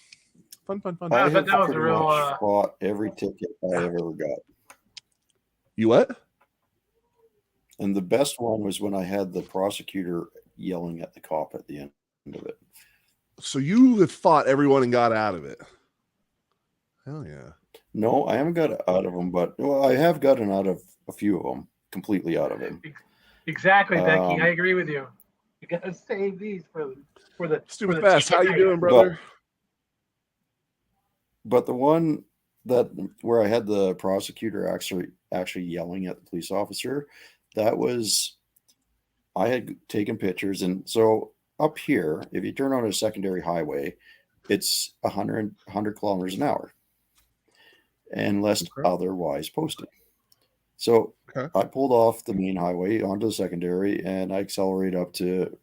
Fun. I I bet have that was a pretty real, much fought every ticket I've ever got. You what? And the best one was when I had the prosecutor yelling at the cop at the end of it. So you have fought everyone and got out of it. Hell yeah. No, I haven't got out of them, but I have gotten out of a few of them, completely out of it. exactly, Becky. I agree with you. You gotta save these for the Stupid Fast. How you doing, brother? But the one that where I had the prosecutor actually yelling at the police officer, that was I had taken pictures, and so up here, if you turn on a secondary highway, it's 100 kilometers an hour, unless otherwise posted. So I pulled off the main highway onto the secondary, and I accelerated up to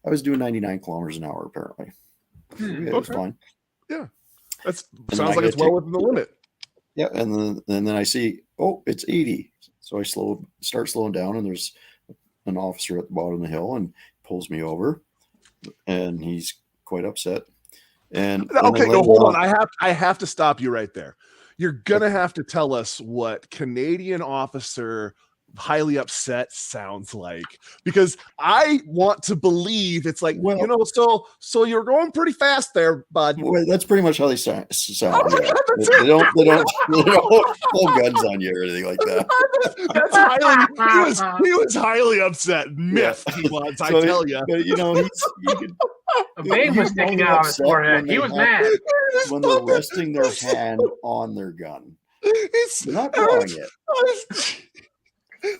I was doing 99 kilometers an hour apparently. It was fine. Yeah. That sounds like it's well within the limit. Yeah, and then I see, it's 80. So I start slowing down, and there's an officer at the bottom of the hill and pulls me over, and he's quite upset. And okay, no, hold on. I have to stop you right there. You're gonna have to tell us what Canadian officer highly upset sounds like, because I want to believe it's like, so you're going pretty fast there, bud. Well, that's pretty much how they sound. Yeah. They don't pull guns on you or anything like that. That's highly. He was highly upset. Myth. Yeah. He was. I tell you. But a vein was sticking out of his forehead. He was mad when they're resting their hand on their gun. They're not drawing it.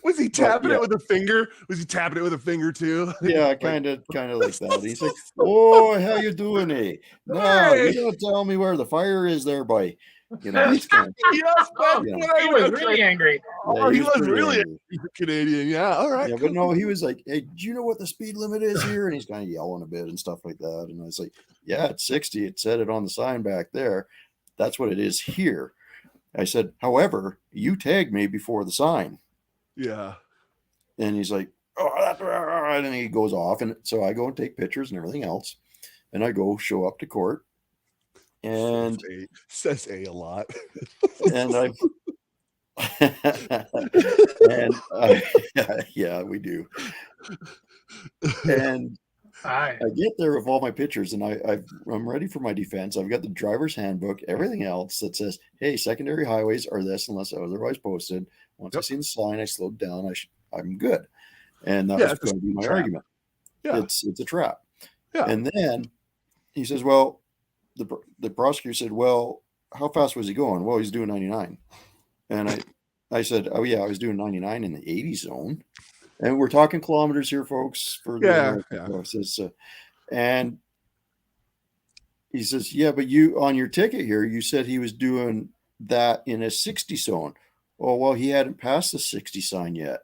Was he tapping it with a finger? Was he tapping it with a finger too? Yeah, kind of like that. He's like, "Oh, how you doing, eh? No, you don't tell me where the fire is, there, boy." It's kind of, he was really angry. Yeah, he was really angry. Canadian. Yeah, all right. Yeah, but no, he was like, "Hey, do you know what the speed limit is here?" And he's kind of yelling a bit and stuff like that. And I was like, "Yeah, it's 60. It said it on the sign back there. That's what it is here." I said, "However, you tagged me before the sign." Yeah. And he's like, and he goes off. And so I go and take pictures and everything else. And I go show up to court. And says a lot. And yeah, we do. And I get there with all my pictures, and I'm ready for my defense. I've got the driver's handbook, everything else that says, hey, secondary highways are this unless otherwise posted. Once I see the sign, I slowed down. I'm good. And that was going to be my argument. Yeah. It's a trap. Yeah. And then he says, well, the prosecutor said, well, how fast was he going? Well, he's doing 99. And I said, oh, yeah, I was doing 99 in the 80 zone. And we're talking kilometers here, folks. And he says, yeah, but you on your ticket here, you said he was doing that in a 60 zone. Oh, well, he hadn't passed the 60 sign yet.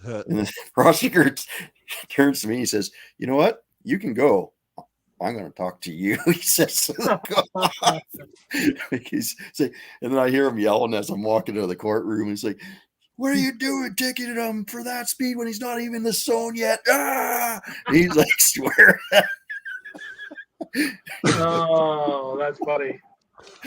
And the prosecutor turns to me. He says, you know what? You can go. I'm going to talk to you. He says, and then I hear him yelling as I'm walking to the courtroom. He's like, what are you doing, ticketing him for that speed when he's not even in the zone yet? Ah! And he's like swearing. Oh, that's funny.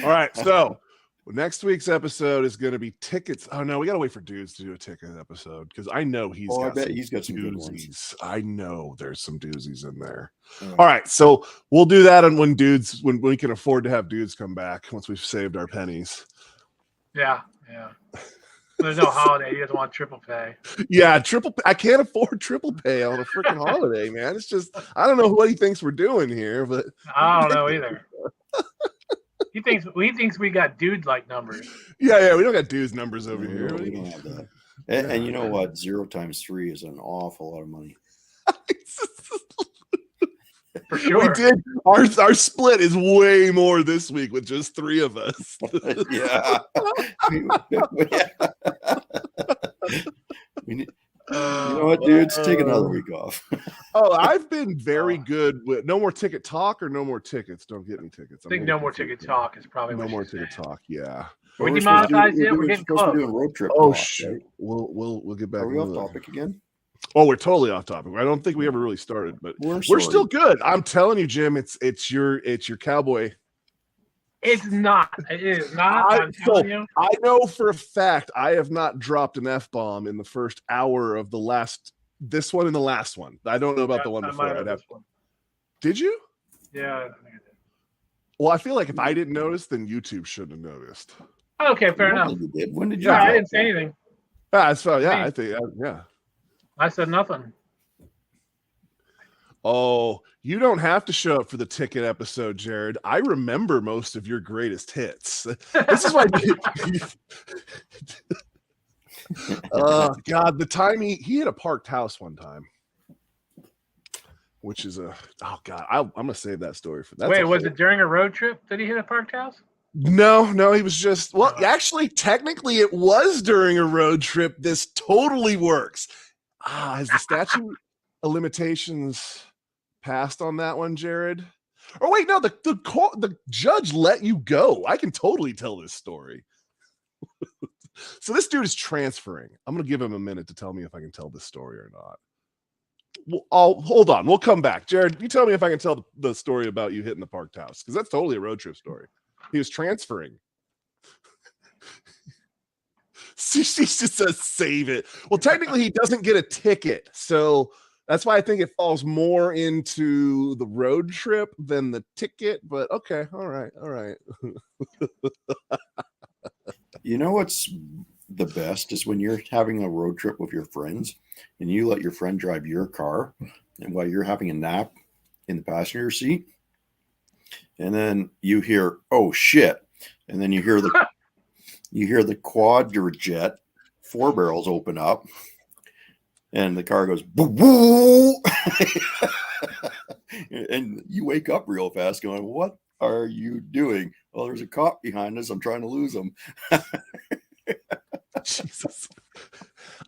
All right, so next week's episode is going to be tickets. Oh no, we got to wait for Dudes to do a ticket episode because I know he's got some good ones. I know there's some doozies in there. All right, so we'll do that when we can afford to have Dudes come back once we've saved our pennies. Yeah, yeah. There's no holiday. He doesn't want triple pay. Yeah, I can't afford triple pay on a freaking holiday, man. It's just I don't know what he thinks we're doing here, but I don't know either. He thinks we got dude like numbers. yeah, we don't got dudes numbers over We here. don't, we don't have that. And you know what? 0 times 3 is an awful lot of money. For sure. We did our split is way more this week with just 3 of us. Yeah. We need, you know what, dudes? Take another week off. Oh, I've been very good with no more ticket talk or no more tickets. Don't get any tickets. I think no more ticket talk is probably No what more you're ticket saying. talk. Yeah. We demonetized it. We're getting supposed to close. be doing road trip. Oh talk, shit. right? We'll get back. Are we into off that. topic again? Oh, we're totally off topic. I don't think we ever really started, but We're still good. I'm telling you, Jim. It's your cowboy. It's not. It is not. I'm telling you. I know for a fact I have not dropped an F-bomb in the first hour of this one and the last one. I don't know about the one I before. might have this one. Did you? Yeah, I think I did. Well, I feel like if I didn't notice, then YouTube shouldn't have noticed. Okay, fair enough. You did. When did you? Yeah, I drop didn't say that? anything. That's fine. Yeah, I think. Yeah. I said nothing. Oh, you don't have to show up for the ticket episode, Jared. I remember most of your greatest hits. This is why. God, the time he hit a parked house one time, which is I'm gonna save that story for that. Wait, was it during a road trip that he hit a parked house? No, he was just actually, technically, it was during a road trip. This totally works. Has the statute of limitations passed on that one, Jared? Or wait, no, the judge let you go. I can totally tell this story. So this dude is transferring. I'm gonna give him a minute to tell me if I can tell this story or not. I'll hold on. We'll come back, Jared. You tell me if I can tell the story about you hitting the parked house, because that's totally a road trip story. He was transferring. She just says save it. Well, technically, he doesn't get a ticket, so that's why I think it falls more into the road trip than the ticket. But okay, all right. You know what's the best is when you're having a road trip with your friends and you let your friend drive your car, and while you're having a nap in the passenger seat, and then you hear, "Oh shit," and then you hear the quadrijet 4 barrels open up, and the car goes boo boo, and you wake up real fast, going, "What are you doing?" "Well, there's a cop behind us. I'm trying to lose him." Jesus.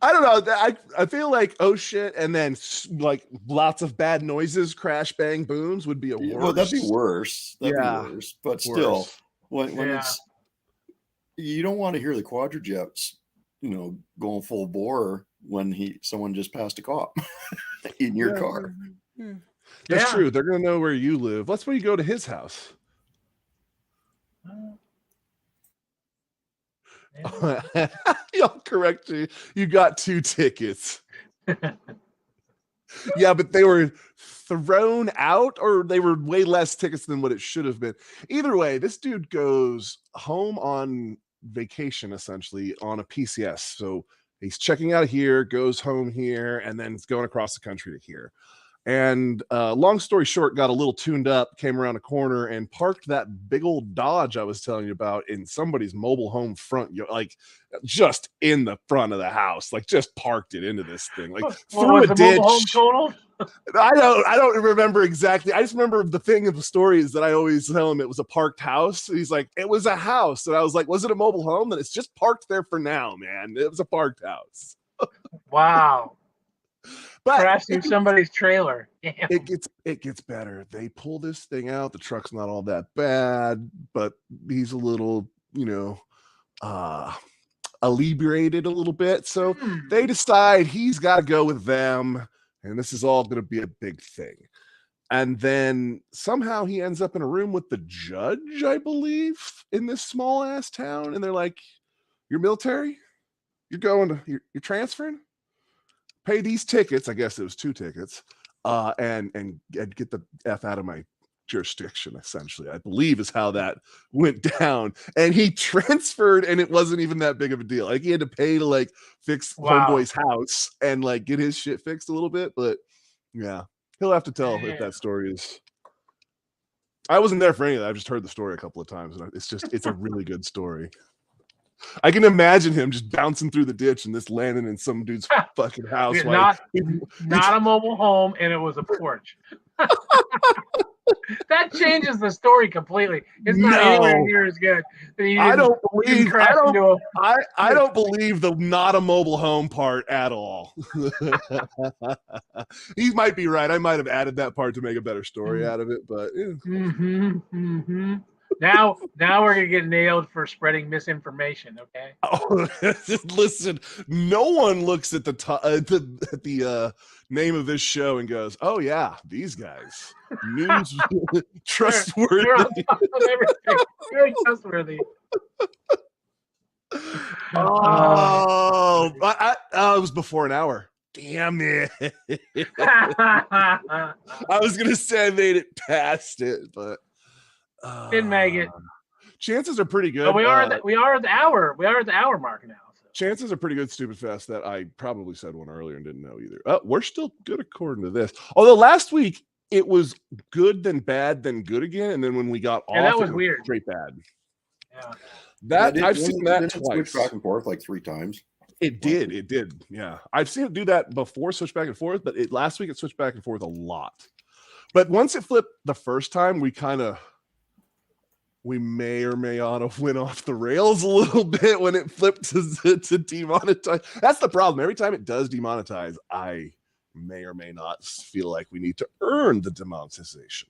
I don't know. I feel like oh shit, and then like lots of bad noises, crash, bang, booms would be a worse. Well, that'd be worse. That'd be worse. But still, Worse. when it's, you don't want to hear the quadrojets, going full bore when someone just passed a cop in your car. That's true. They're gonna know where you live. That's where you go to his house. I'll correct you. You got 2 tickets. Yeah, but they were thrown out, or they were way less tickets than what it should have been. Either way, this dude goes home on vacation, essentially on a PCS. So he's checking out of here, goes home here, and then it's going across the country to here. And long story short, got a little tuned up, came around a corner and parked that big old Dodge I was telling you about in somebody's mobile home front, like just in the front of the house, like just parked it into this thing, like through a ditch. Mobile home total? I don't remember exactly. I just remember the thing of the story is that I always tell him it was a parked house. He's like, it was a house. And I was like, was it a mobile home? Then it's just parked there for now, man. It was a parked house. Wow. But crashing somebody's trailer. Damn. It gets better. They pull this thing out. The truck's not all that bad, but he's a little, alleviated a little bit. So they decide he's got to go with them, and this is all going to be a big thing. And then somehow he ends up in a room with the judge, I believe, in this small ass town. And they're like, "You're military? You're transferring? Pay these tickets." I guess it was 2 tickets, and get the F out of my jurisdiction, essentially, I believe is how that went down. And he transferred, and it wasn't even that big of a deal. Like, he had to pay to like fix Homeboy's house and like get his shit fixed a little bit. But yeah, he'll have to tell if that story is. I wasn't there for any of that. I've just heard the story a couple of times, and it's a really good story. I can imagine him just bouncing through the ditch and this landing in some dude's fucking house. Not a mobile home, and it was a porch. That changes the story completely. It's not anywhere near as good. I don't believe the not a mobile home part at all. He might be right. I might have added that part to make a better story out of it, but Now we're gonna get nailed for spreading misinformation. Okay. Oh, listen, no one looks at the name of this show and goes, "Oh yeah, these guys, news trustworthy." Very trustworthy. Oh, it was before an hour. Damn it! I was gonna say I made it past it, but. Didn't make it. Chances are pretty good. But we are at the hour. We are at the hour mark now. So. Chances are pretty good, Stupid Fest, that I probably said one earlier and didn't know either. We're still good according to this. Although last week it was good, then bad, then good again, and then when we got off, that was weird. Straight bad. Yeah. I've seen that twice. Switch back and forth like 3 times. It did. Yeah, I've seen it do that before, switch back and forth. But last week it switched back and forth a lot. But once it flipped the first time, we may or may not have went off the rails a little bit when it flipped to demonetize. That's the problem. Every time it does demonetize, I may or may not feel like we need to earn the demonetization.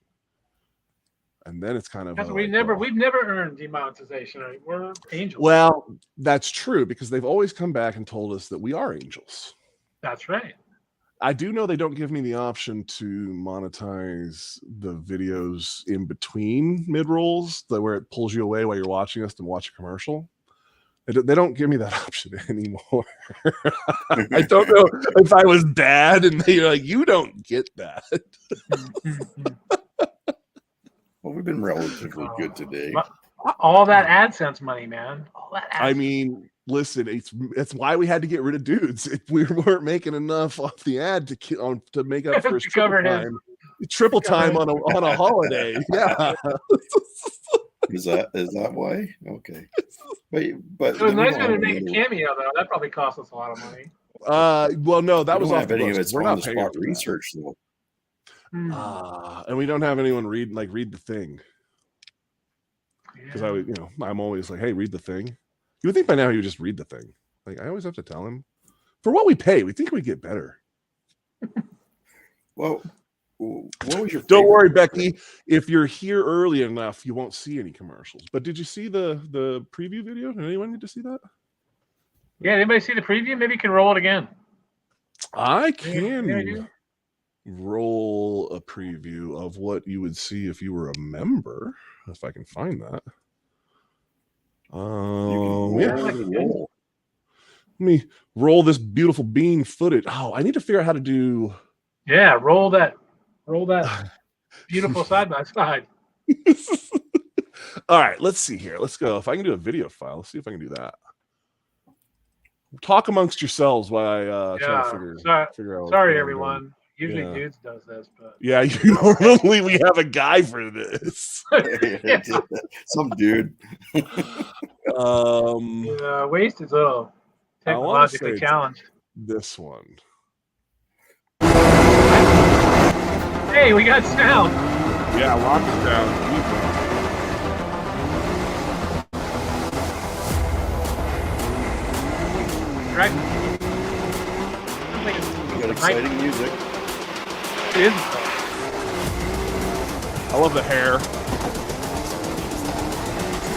And then it's kind of we've never earned demonetization. We're angels. Well, that's true, because they've always come back and told us that we are angels. That's right. I do know they don't give me the option to monetize the videos in between mid-rolls, where it pulls you away while you're watching us to watch a commercial. They don't give me that option anymore. I don't know if I was bad and they're like, you don't get that. Well, we've been relatively good today. All that AdSense money, man. All that AdSense. I mean, listen, it's why we had to get rid of dudes. If we weren't making enough off the ad to make up for his triple time on a holiday. Yeah. Is that why? Okay. But it was nice to make a cameo though. That probably cost us a lot of money. Well, no, that was off the any books. of its We're not paying spot research though. And we don't have anyone read the thing. Because I'm always like, hey, read the thing. You would think by now he would just read the thing. Like, I always have to tell him. For what we pay, we think we get better. Well, what was your Don't worry, Becky. If you're here early enough, you won't see any commercials. But did you see the preview video? Did anyone need to see that? Yeah, anybody see the preview? Maybe you can roll it again. I can roll a preview of what you would see if you were a member. If I can find that. Let me roll this beautiful bean footage. Oh, I need to figure out how to do. Yeah, roll that beautiful side by side. All right, let's see here. Let's go. If I can do a video file, let's see if I can do that. Talk amongst yourselves while I try to figure out. Sorry, everyone. Usually dudes does this, but normally we have a guy for this. Some dude. Waste is a little technologically challenged. This one. Hey, we got sound. Yeah, lock it down. Right. You got exciting music. It is. I love the hair.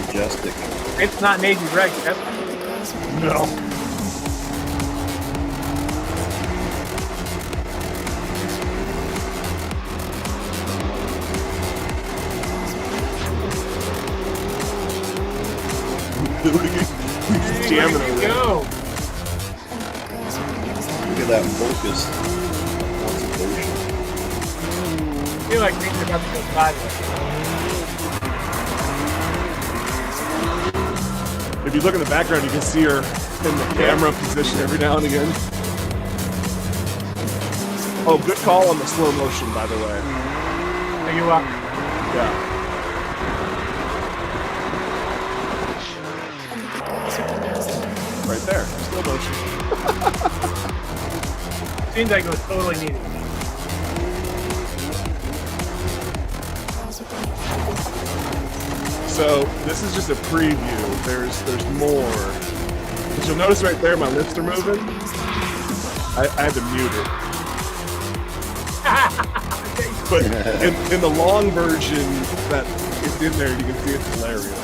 Majestic. It's not Navy right. No. He's jamming over there. Go. Look at that focus. Concentration. feel like things are about to go sideways. If you look in the background, you can see her in the camera position every now and again. Oh, good call on the slow motion, by the way. Are you up? Yeah. Right there, slow motion. Seems like it was totally needed. So this is just a preview. There's more. But you'll notice right there, my lips are moving. I had to mute it. But in the long version that is in there, you can see it's hilarious.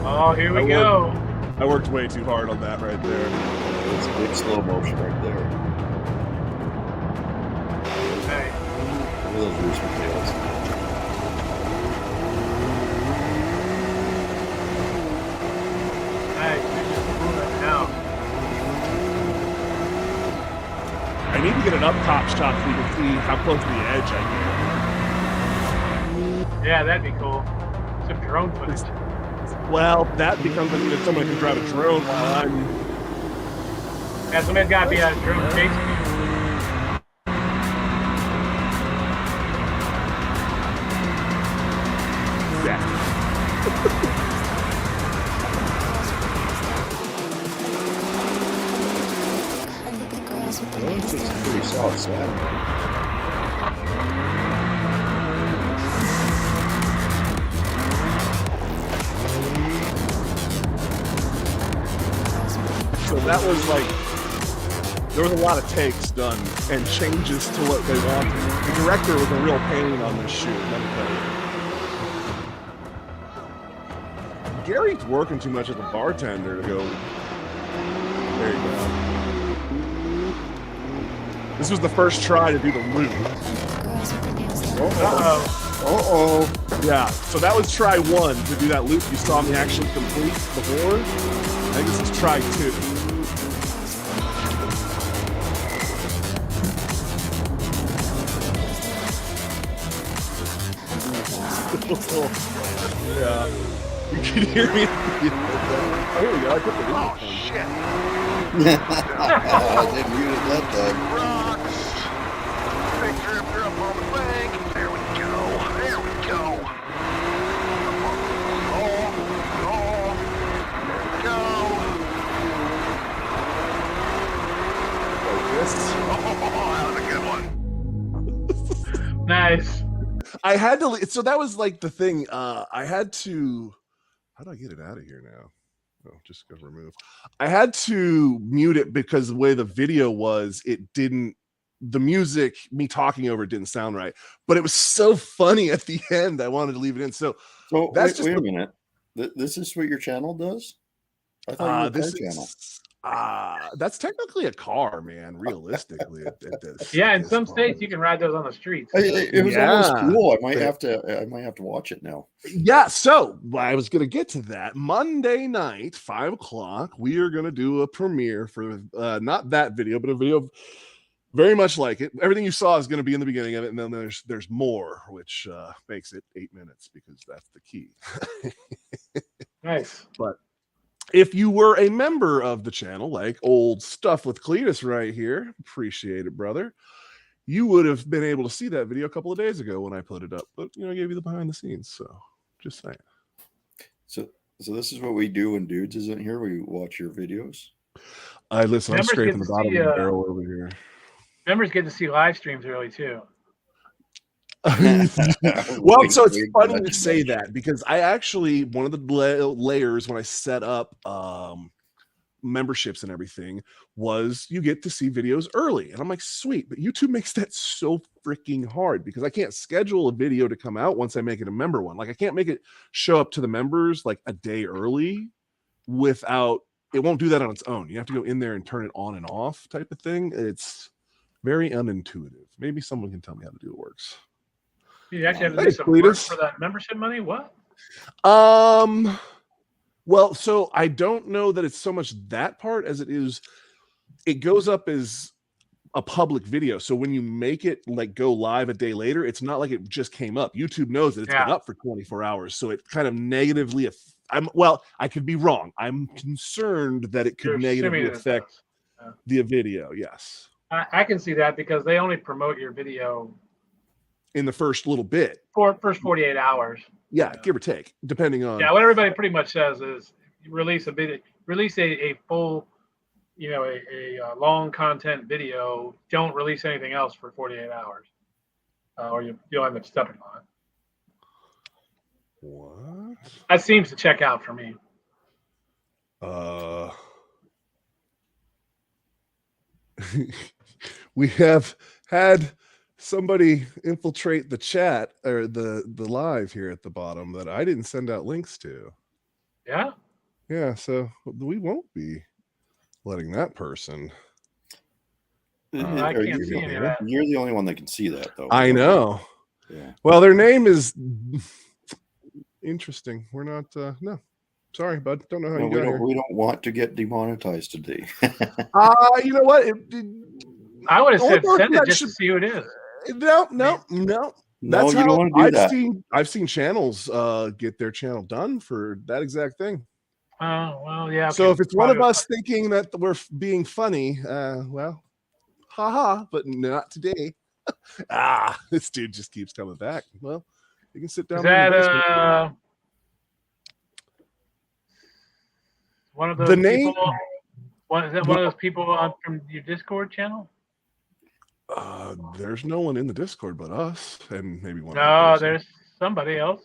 Oh, here we go. I worked way too hard on that right there. It's a big slow motion right there. Hey, Look at those rooster tails. nice. You're just moving now. I need to get an up top shot so you can see how close to the edge I Yeah, that'd be cool. Some drone footage. get. Well, that becomes if someone can drive a drone while I'm. Yeah, somebody's got to be on a drone chasing you. Yeah. Well, it's just pretty soft sand. So that was like, there was a lot of takes done and changes to what they wanted. The director was a real pain on this shoot, let me tell you. Gary's working too much as a bartender to go. There you go. This was the first try to do the loop. Uh-oh. Yeah, so that was try one to do that loop you saw me actually complete before. I think this is try two. Yeah. You can hear me. Oh, here we go. I put the video. Oh, shit. I didn't use that time. Rocks. Big drip up on the bank. There we go. There we go. Oh, oh. There we go. Like this. Oh, that was a good one. Nice. I had to. So that was like the thing. I had to. How do I get it out of here now? Oh, just go remove. I had to mute it because the way the video was, it didn't. The music, me talking over it, didn't sound right. But it was so funny at the end. I wanted to leave it in. So So That's wait, just wait a minute. This is what your channel does? I thought you were a this car channel. is. That's technically a car, man. Realistically, at this. Yeah, at in this some point. states you can ride those on the streets. It was Yeah. almost cool. I might But- have to watch it now. Yeah, so I was gonna get to that. Monday night, 5 o'clock, we are gonna do a premiere for not that video, but a video very much like it. Everything you saw is gonna be in the beginning of it, and then there's more, which makes it 8 minutes because that's the key. Nice. But if you were a member of the channel, like old stuff with Cletus right here, appreciate it, brother. You would have been able to see that video a couple of days ago when I put it up. But I gave you the behind the scenes, so just saying. So this is what we do when Dudes isn't here. We watch your videos. I listen. I'm Members scraping get the to bottom see, of the barrel over here. Members get to see live streams early too. Well, so it's Wink, funny wink, you say that because I actually one of the layers when I set up memberships and everything was you get to see videos early, and I'm like, sweet, but YouTube makes that so freaking hard because I can't schedule a video to come out once I make it a member one. Like I can't make it show up to the members like a day early without it won't do that on its own. You have to go in there and turn it on and off type of thing. It's very unintuitive. Maybe someone can tell me how to do it works. You actually have to Hey, do some work Cletus. for that membership money. What? Well, so I don't know that it's so much that part as it is. It goes up as a public video. So when you make it like go live a day later, it's not like it just came up. YouTube knows that it's been Yeah. up for 24 hours. So it kind of negatively I could be wrong. I'm concerned that it could You're negatively assuming it affect does. Yeah. the video. Yes. I can see that because they only promote your video In the first little bit. for first 48 hours. Yeah, give or take, depending on Yeah, what everybody pretty much says is you release a video, release a full, a long content video. Don't release anything else for 48 hours, or you'll end up stepping on it. what? That seems to check out for me. We have had somebody infiltrate the chat or the live here at the bottom that I didn't send out links to. Yeah. Yeah, so we won't be letting that person. I Are can't you- see any of that. You're the only one that can see that, though. I know. Yeah. Well, their name is interesting. We're not. No, sorry, bud. Don't know how No, you we got here. don't. We don't want to get demonetized today. You know what? I would have Oh, said no, send that it just should- to see who it is. No. No, That's you how don't want to do that. I've seen channels get their channel done for that exact thing. Oh, well, yeah. So okay, if it's one of probably- us thinking that we're being funny, well, haha, but not today. This dude just keeps coming back. Well, you can sit down. Is in the that basement. one of those The name- people? Is that one of those people from your Discord channel? There's no one in the Discord but us, and maybe one. No, other person. there's somebody else.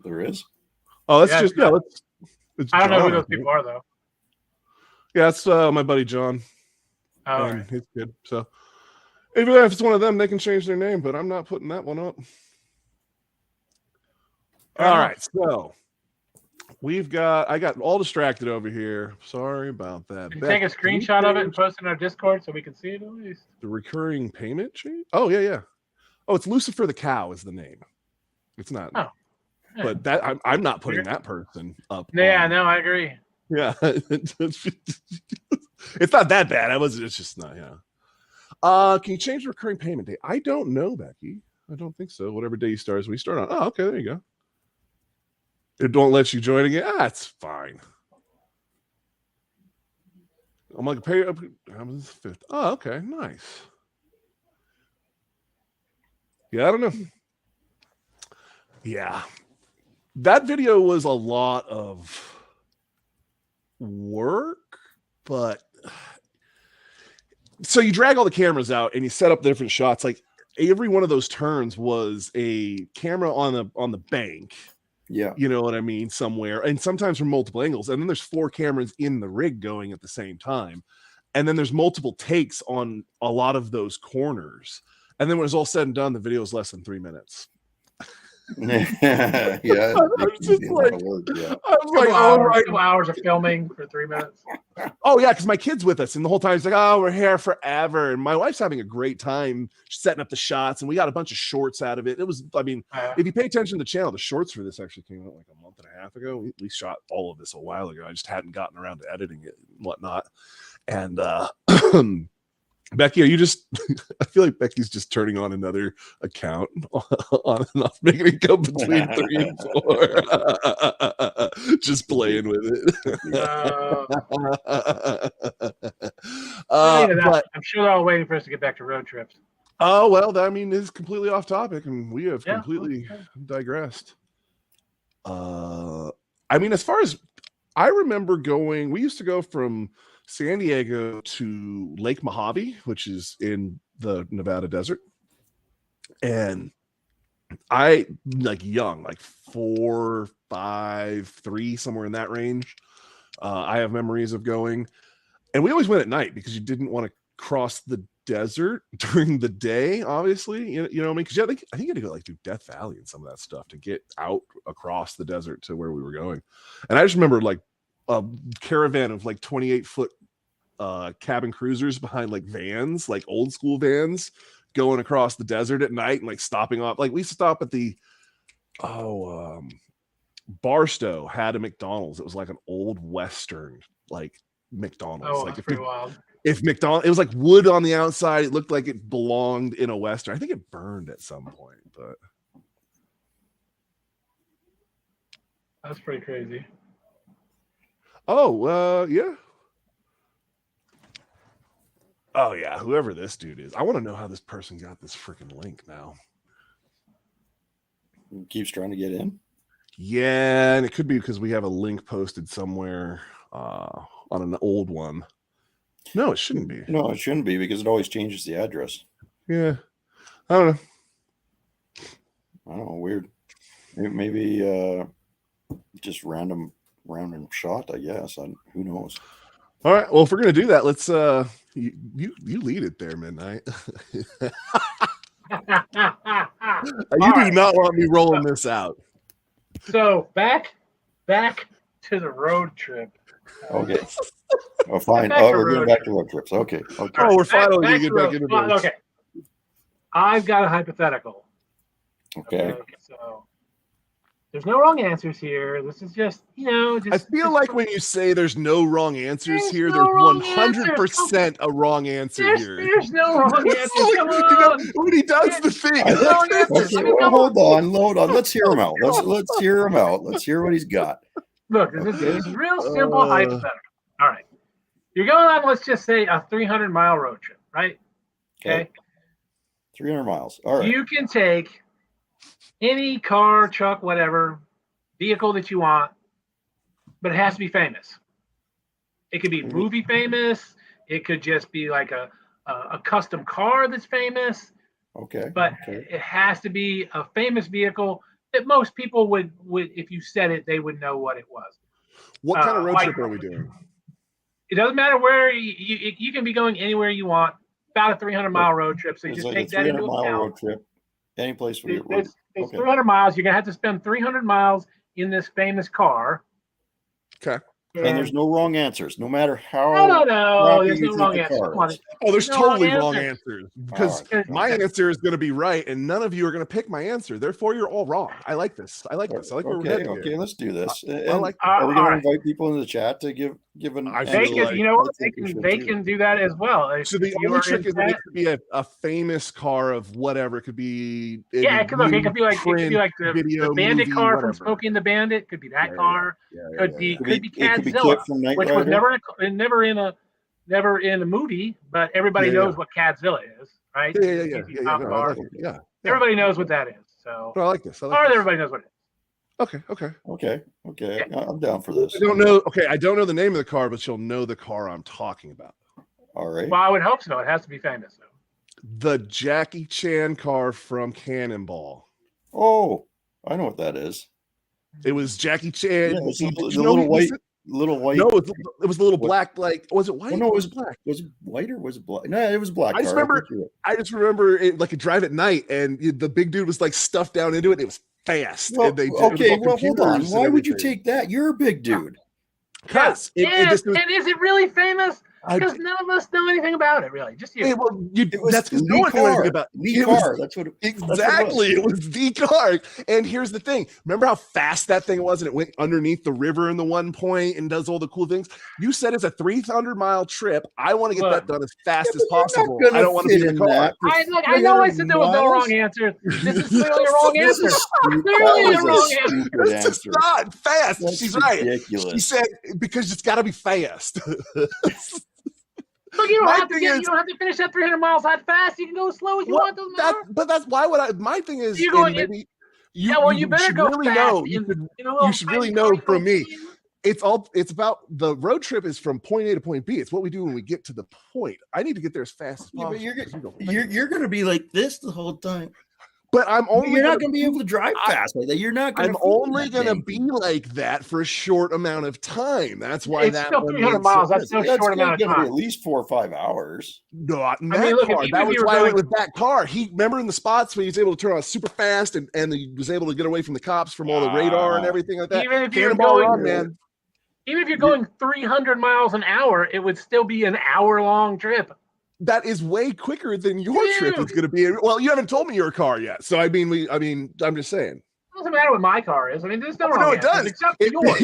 There is. Oh, let's Yeah, just yeah. It's I don't know who John, those I think. people are though. Yeah, it's my buddy John. Oh, and right. he's good. So even if it's one of them, they can change their name, but I'm not putting that one up. All right, so I got all distracted over here. Sorry about that. Can you take a Beth, can you screenshot of it and change post it in our Discord so we can see it at least? the recurring payment change? Oh yeah. Oh, it's Lucifer the Cow is the name. It's not. Oh, yeah. But that I'm not putting that person up. Yeah, on- no, I agree. Yeah. It's not that bad. It's just not, yeah. Can you change the recurring payment date? I don't know, Becky. I don't think so. Whatever day you start is when you start on. Oh, okay, there you go. It don't let you join again. It's fine. I'm like, pay up. I'm the 5th. Oh, okay, nice. Yeah, I don't know. Yeah. That video was a lot of work, but so you drag all the cameras out and you set up the different shots. Like every one of those turns was a camera on the bank, Yeah. you know what I mean, somewhere, and sometimes from multiple angles. And then there's 4 cameras in the rig going at the same time. And then there's multiple takes on a lot of those corners. And then when it's all said and done, the video is less than 3 minutes. Yeah. was just A lot of like- work, yeah. I was like, oh my 2 hours of filming for 3 minutes. Oh yeah, because my kid's with us, and the whole time he's like, "Oh, we're here forever." And my wife's having a great time setting up the shots, and we got a bunch of shorts out of it. It was, I mean, if you pay attention to the channel, the shorts for this actually came out like a month and a half ago. We shot all of this a while ago. I just hadn't gotten around to editing it and whatnot. And Becky, are you just? I feel like Becky's just turning on another account on and off, making it go between 3 and 4. Just playing with it. But I'm sure they're all waiting for us to get back to road trips. oh well, I mean, it's completely off topic, and we have Yeah, completely okay. digressed. I mean, as far as I remember going, we used to go from San Diego to Lake Mojave, which is in the Nevada desert. And I like young, like 4, 5, 3, somewhere in that range. I have memories of going, and we always went at night because you didn't want to cross the desert during the day, obviously. You know what I mean? Because I think you had to go like through Death Valley and some of that stuff to get out across the desert to where we were going. And I just remember like a caravan of like 28-foot cabin cruisers behind like vans, like old school vans, going across the desert at night and like stopping off. Like we used to stop at the Barstow had a McDonald's. It was like an old Western, like McDonald's. Oh, Like that's pretty wild. if McDonald's, it was like wood on the outside. It looked like it belonged in a Western. I think it burned at some point, but That's pretty crazy. yeah. Oh yeah, whoever this dude is. I want to know how this person got this freaking link now. Keeps trying to get in. Yeah, and it could be because we have a link posted somewhere on an old one. No, it shouldn't be. No, it shouldn't be because it always changes the address. Yeah. I don't know. I don't know. Weird. Maybe just random shot, I guess. Who knows? All right. Well, if we're gonna do that, let's you lead it there, Midnight. You do not want me rolling this out. So back to the road trip. Okay. Oh, fine. Back Oh, to we're road going back to road trips. Okay. Okay. Oh, we're finally gonna Back get to back road- into well, this. okay. I've got a hypothetical. Okay. So there's no wrong answers here. This is just, I feel like when you say there's no wrong answers There's here, no wrong there's 100% a wrong answer here. there's no wrong answers. Like, Come you know, on. when he does the thing, There's no wrong answers. Okay, I mean, well, come on. hold on. Let's hear him out. Let's hear him out. Let's hear what he's got. Look, this is real simple hypothetical. All right. You're going on, let's just say, a 300-mile road trip, right? Okay. 300 miles. All right. You can take any car, truck, whatever, vehicle that you want, but it has to be famous. It could be movie famous. It could just be like a custom car that's famous, Okay. but Okay. it has to be a famous vehicle that most people would, if you said it, they would know what it was. What kind of road like- trip are we doing? It doesn't matter where you can be going anywhere you want. About a 300-mile road trip, so you It's just like a take that into 300-mile account. road trip. Any place where you It's okay. 300 miles. You're gonna have to spend 300 miles in this famous car. Okay. And there's no wrong answers, no matter how. no. crappy There's you no think wrong the answer. car Come on. is. Oh, there's No wrong totally wrong answer. answers because All right. my answer is going to be right, and none of you are going to pick my answer. Therefore, you're all wrong. I like this. I like this. I like where we're Okay, heading okay, here. let's do this. I And like. are we going all to right. invite people in the chat to give an? I They feel can, like- you know what? I think we should They too. can do that as well. If So the you only are trick in is that it chat- could be a famous car of whatever. It could be yeah, it could be like the video, Bandit movie, car whatever. from Smokey and the Bandit. Could be that Yeah, car. Could be It could be Cadzilla, Kit from Knight which was Rider. never in a movie, but everybody Yeah, knows what Cadzilla is, right? Yeah. Top No, I car. like it. Yeah. Everybody knows what that is. So, No, I like this. I or like this. everybody knows what it is. Okay. Okay, I'm down for this. I don't know. Okay, I don't know the name of the car, but you'll know the car I'm talking about. All right. Well, I would hope so. It has to be famous, though. The Jackie Chan car from Cannonball. Oh, I know what that is. It was Jackie Chan. Yeah, it's the Did you know little he was white. Little white. No, it was the little What? black. Like, was it white? Oh, no, it was black. Was it white or was it black? No, it was black. I just car. remember- think you're right. I just remember it like a drive at night, and the big dude was like stuffed down into it. It was fast. Well, and they okay, it was all well, hold on. computers and Why would you everything. take that? You're a big dude. Because and is it really famous? I- Because none of us know anything about it, really. Just you. It was that's because the no one knew car. anything about The it. Was- car. That's what. Exactly. It was the car. And here's the thing. Remember how fast that thing was and it went underneath the river in the one point and does all the cool things? You said it's a 300-mile trip. I want to get Look. that done as fast Yeah, as but you're not possible. gonna I don't want to fit be in in the car. that. I know I said there was no miles? wrong answer. This is clearly a wrong This answer. is stupid. Clearly That a was wrong a answer. stupid It's just answer. not fast. That's She's right. She ridiculous. said because it's got to be fast. Look, you don't My have to thing you is- don't have to finish that 300 miles that fast. You can go as slow as you want. Doesn't matter. But that's why would I? My thing is, You go and in- maybe you better should go really fast. know. You should really know from me. It's about the road trip is from point A to point B. It's what we do when we get to the point. I need to get there as fast as Yeah, possible. but you're You go you're going to be like this the whole time. But I'm only You're not gonna- going to be able to drive fast like that. You're not going I'm to. only gonna be like that for a short amount of time. That's why It's that still one 300 made miles. sense. That's no short amount of Going to be time. at least 4 or 5 hours. Not in I that mean, look, car. if That you was were why I went going- with that car. He remember in the spots when he was able to turn on super fast and he was able to get away from the cops from all the radar and everything like that. Even if you're Cannonball going- Run, man. Even if you're going 300 miles an hour, it would still be an hour-long trip. That is way quicker than your trip Dude. is going to be. Well, you haven't told me your car yet, so I'm just saying. doesn't matter what my car is. I mean, there's no wrong No, it answers does. except It, yours.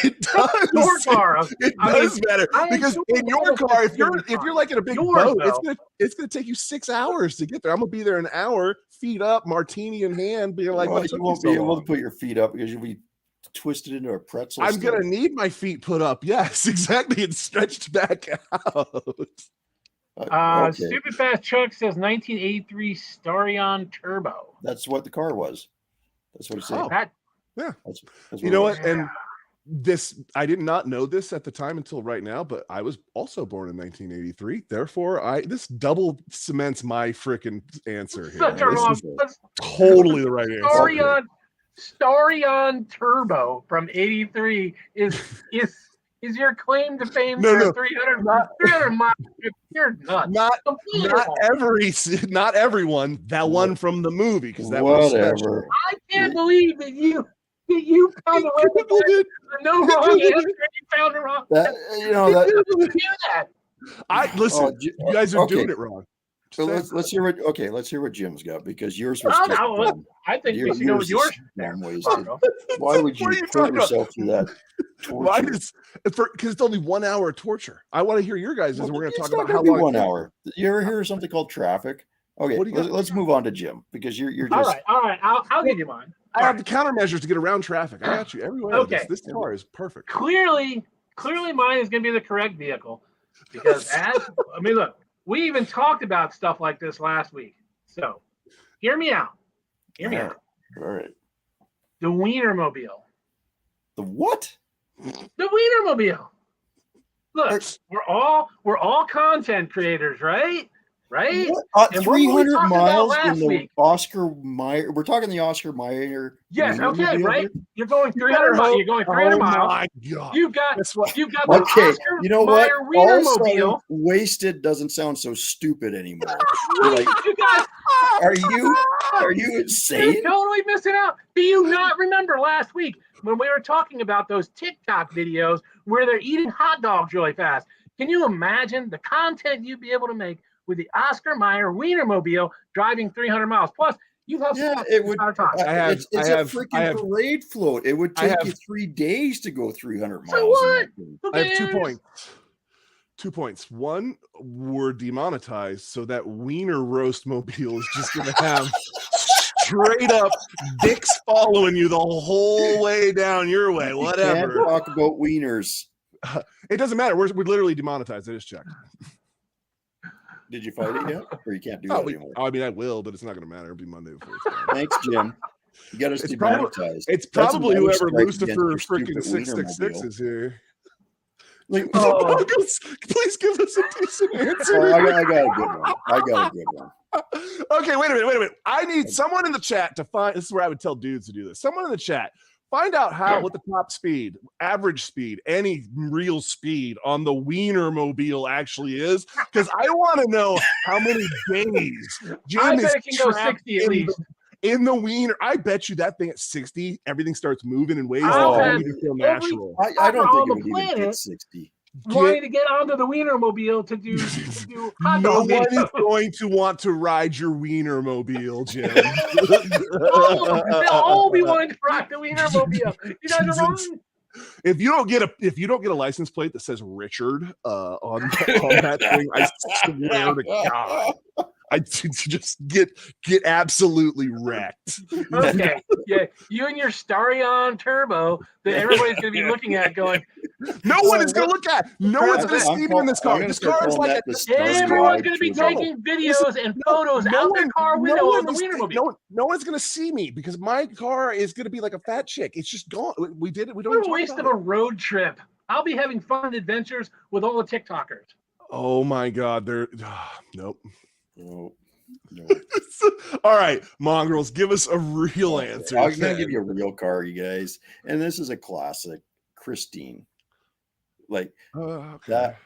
it does. Your car. It I mean, does matter I because assume in your all of car, this if you're is gonna be like in a big Yours, boat, though. it's gonna take you 6 hours to get there. I'm gonna be there an hour, feet up, martini in hand, being like, Well, "What took you won't so be able long?" to put your feet up because you'll be twisted into a pretzel. I'm still. gonna need my feet put up. Yes, exactly, and stretched back out. Okay. Stupid Fast Chuck says 1983 Starion Turbo. That's what the car was. That's what it said. Oh. That That's You it know was. what? And this, I did not know this at the time until right now, but I was also born in 1983. Therefore, this double cements my freaking answer here. such a This wrong. is totally the right answer. Starion Turbo from '83 is your claim to fame No, for no. 300 miles. You're nuts. Not everyone. That one from the movie, because that was Whatever. special. I can't believe that you found a People did. no wrong answer. You found it wrong. That that. Do that. I listen. Oh, you guys are okay. doing it wrong. So let's hear what Jim's got, because yours was just dumb. I think we should go with yours. Dumb ways. Marco. Why would you What are you put talking about? yourself through that Why torture? because it's only 1 hour of torture. I want to hear your guys' and we're going to It's talk not about gonna how be long. 1 hour. You ever hear of something called traffic? Okay, What do you got? let's move on to Jim, because you're just All right. I'll give you mine. I have the countermeasures to get around traffic. I got you every way. Okay. This car is perfect. Clearly mine is going to be the correct vehicle because look, we even talked about stuff like this last week. So, hear me out. All right. The Wienermobile. The what? The Wienermobile. Look, we're all content creators, right? Right? What? And what were we 300 talking about miles last in the week? Oscar Mayer. We're talking the Oscar Mayer. Yes, okay, Wienermobile right? here? You're going 300 miles. You're going 300 miles. my God. You've got That's what. the Okay, Oscar you know what? Mayer All of a sudden, Wienermobile. wasted doesn't sound so stupid anymore. You're like, You guys are you insane? You're totally missing out. Do you not remember last week when we were talking about those TikTok videos where they're eating hot dogs really fast? Can you imagine the content you'd be able to make with the Oscar Mayer Wienermobile driving 300 miles? Plus, you have It would. time. It's a freaking parade float. It would take you 3 days to go 300 miles. So what? in that thing. Who I have 2 cares? points. 2 points. One, we're demonetized, so that Wiener roast mobile is just going to have straight up dicks following you the whole way down your way. You Whatever. can't talk about wieners. It doesn't matter. We're literally demonetized. I just checked. Did you fight it yet? Or you can't do that anymore? I mean, I will, but it's not going to matter. It'll be Monday before it's done. Thanks, Jim. You got us It's probably- demonetized. It's That's probably another whoever strike Lucifer against your freaking stupid 666 Wienermobile. is here. Like, Oh. Please give us a decent answer. oh, I got a good one. Okay, wait a minute. I need someone in the chat to find. This is where I would tell dudes to do this. Someone in the chat, find out what the top speed, average speed, any real speed on the Wienermobile actually is, because I want to know how many days Jim I is bet it can go trapped 60 at in least. in the Wiener. I bet you that thing at 60, everything starts moving in ways that I've don't had even feel every- natural. I don't on think it the would even get planet. 60. Wanting to get onto the Wienermobile to do hot No dog one is videos. going to want to ride your Wienermobile, Jim. They'll all be wanting to ride the Wienermobile. You guys are wrong. If you don't get a license plate that says Richard on that thing, I swear to God, I just get absolutely wrecked. Okay, yeah, you and your Starion Turbo that everybody's going to be looking at, going, No one is going to look at. No one's going to I'm see me in this car. gonna This start car is calling like that a the Starion everyone's going to be Turbo. taking videos and photos out their car window of the Wienermobile. No one's going to see me because my car is going to be like a fat chick. It's just gone. We did it. We don't. What a talk waste about of it. a road trip. I'll be having fun and adventures with all the TikTokers. Oh my God! They're nope. No. All right, mongrels, give us a real answer. I'm gonna give you a real car, you guys, and this is a classic, Christine. Like okay. that.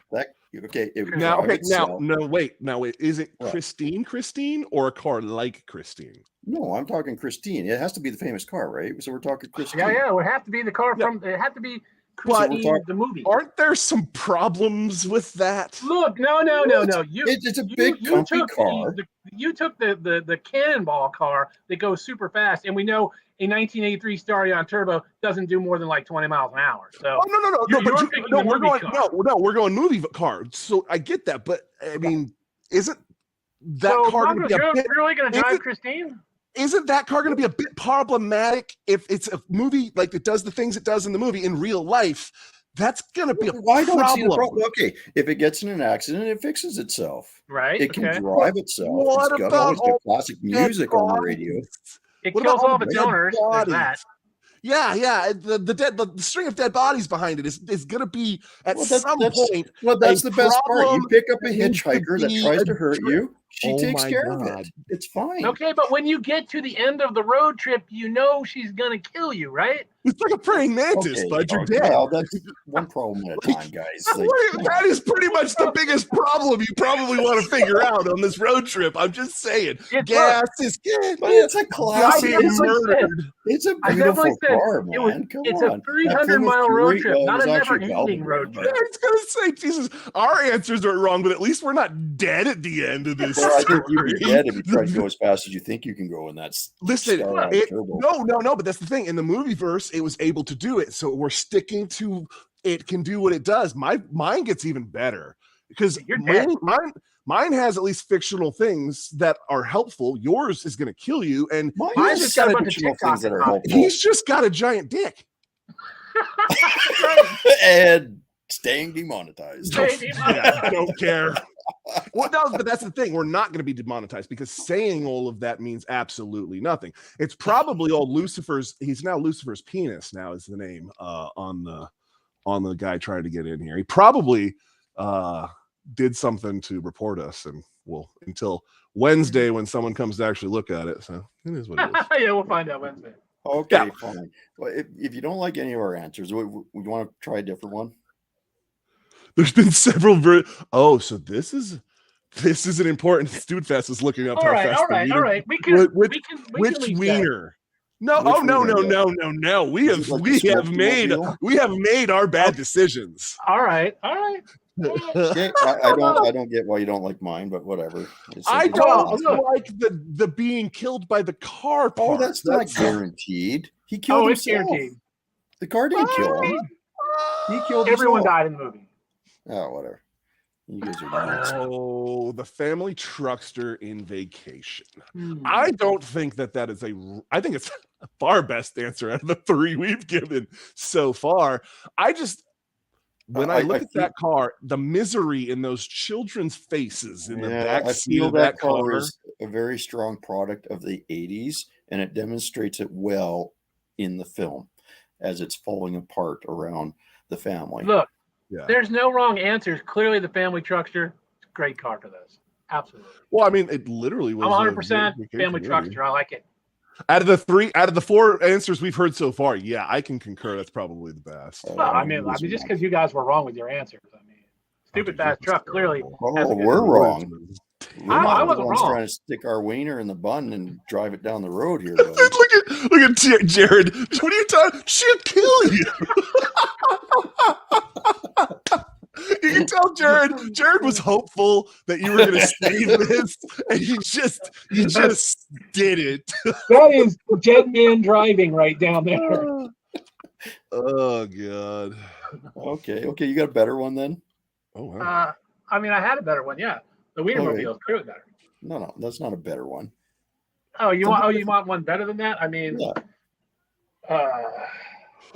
Okay. It would Now, drive okay, itself. now, wait. Is it What? Christine, or a car like Christine? No, I'm talking Christine. It has to be the famous car, right? So we're talking Christine. Yeah, it would have to be the car Yeah. from. It had to be Christine the movie. Aren't there some problems with that? Look, no. It's a big, comfy car. You took the cannonball car that goes super fast, and we know a 1983 Starion Turbo doesn't do more than like 20 miles an hour. So we're going movie car. So I get that, but I mean, isn't that car going to be really going to drive Christine? Isn't that car going to be a bit problematic if it's a movie like it does the things it does in the movie in real life? That's going to be a Why problem. don't see the problem? Okay, if it gets in an accident, it fixes itself. Right. It can drive itself. What it's got about always got classic music on the radio. It kills all of its owners. Yeah. The string of dead bodies behind it is going to be at some point. Well, that's the best part. You pick up a hitchhiker that tries to hurt you. She takes care of it. It's fine. Okay, but when you get to the end of the road trip, you know she's gonna kill you, right? It's like a praying mantis, but you're dead. Well, that's one problem at a time, guys. That is pretty much the biggest problem you probably want to figure out on this road trip. I'm just saying. Gas is good. But it's a classic. It's a beautiful car, man. It's a 300-mile road trip, not a never-ending road trip. I was going to say, Jesus, our answers are wrong, but at least we're not dead at the end of this. Well, I think you'd be dead if you try to go as fast as you think you can go, and that's listen. No, but that's the thing. In the movie verse, it was able to do it, so we're sticking to it. Can do what it does. Mine gets even better because mine has at least fictional things that are helpful. Yours is going to kill you, and mine's just got a bunch of things that are helpful. He's just got a giant dick, and staying demonetized. I don't care. Well, no, but that's the thing. We're not going to be demonetized because saying all of that means absolutely nothing. It's probably all Lucifer's. He's now Lucifer's penis. Now is the name on the guy trying to get in here. He probably did something to report us, and until Wednesday when someone comes to actually look at it. So it is what it is. Yeah, we'll find out Wednesday. Okay, fine. Well, if you don't like any of our answers, we want to try a different one. There's been several. So this is an important. Studfest is looking up. All right. We can which wiener? No. No. We have made our bad decisions. All right. Okay, I don't get why you don't like mine, but whatever. I don't like the being killed by the car part. Oh, that's not guaranteed. He killed himself. It's guaranteed. The car didn't kill him. He killed everyone. Died in the movie. Oh, whatever. You guys are nuts. Oh, the family truckster in Vacation. I don't think that is I think it's a far best answer out of the three we've given so far. When I look at that car, the misery in those children's faces in the back seat of that car is a very strong product of the 80s, and it demonstrates it well in the film as it's falling apart around the family. Look. Yeah. There's no wrong answers. Clearly, the family truckster, great car for this. Absolutely. Well, I mean, it literally was. I'm 100% family truckster. I like it. Out of the four answers we've heard so far, yeah, I can concur. That's probably the best. Well, I mean, just because you guys were wrong with your answers, I mean, stupid fast truck clearly. Oh, we're wrong. I wasn't wrong. Trying to stick our wiener in the bun and drive it down the road here. look at Jared. What are you talking? She'll kill you. You can tell Jared was hopeful that you were going to save this, and you just did it. That is dead man driving right down there. Oh God. Okay, you got a better one then? Oh wow. I mean, I had a better one. Yeah, the Wienermobile is clearly better. No, that's not a better one. Oh, you want one better than that? I mean,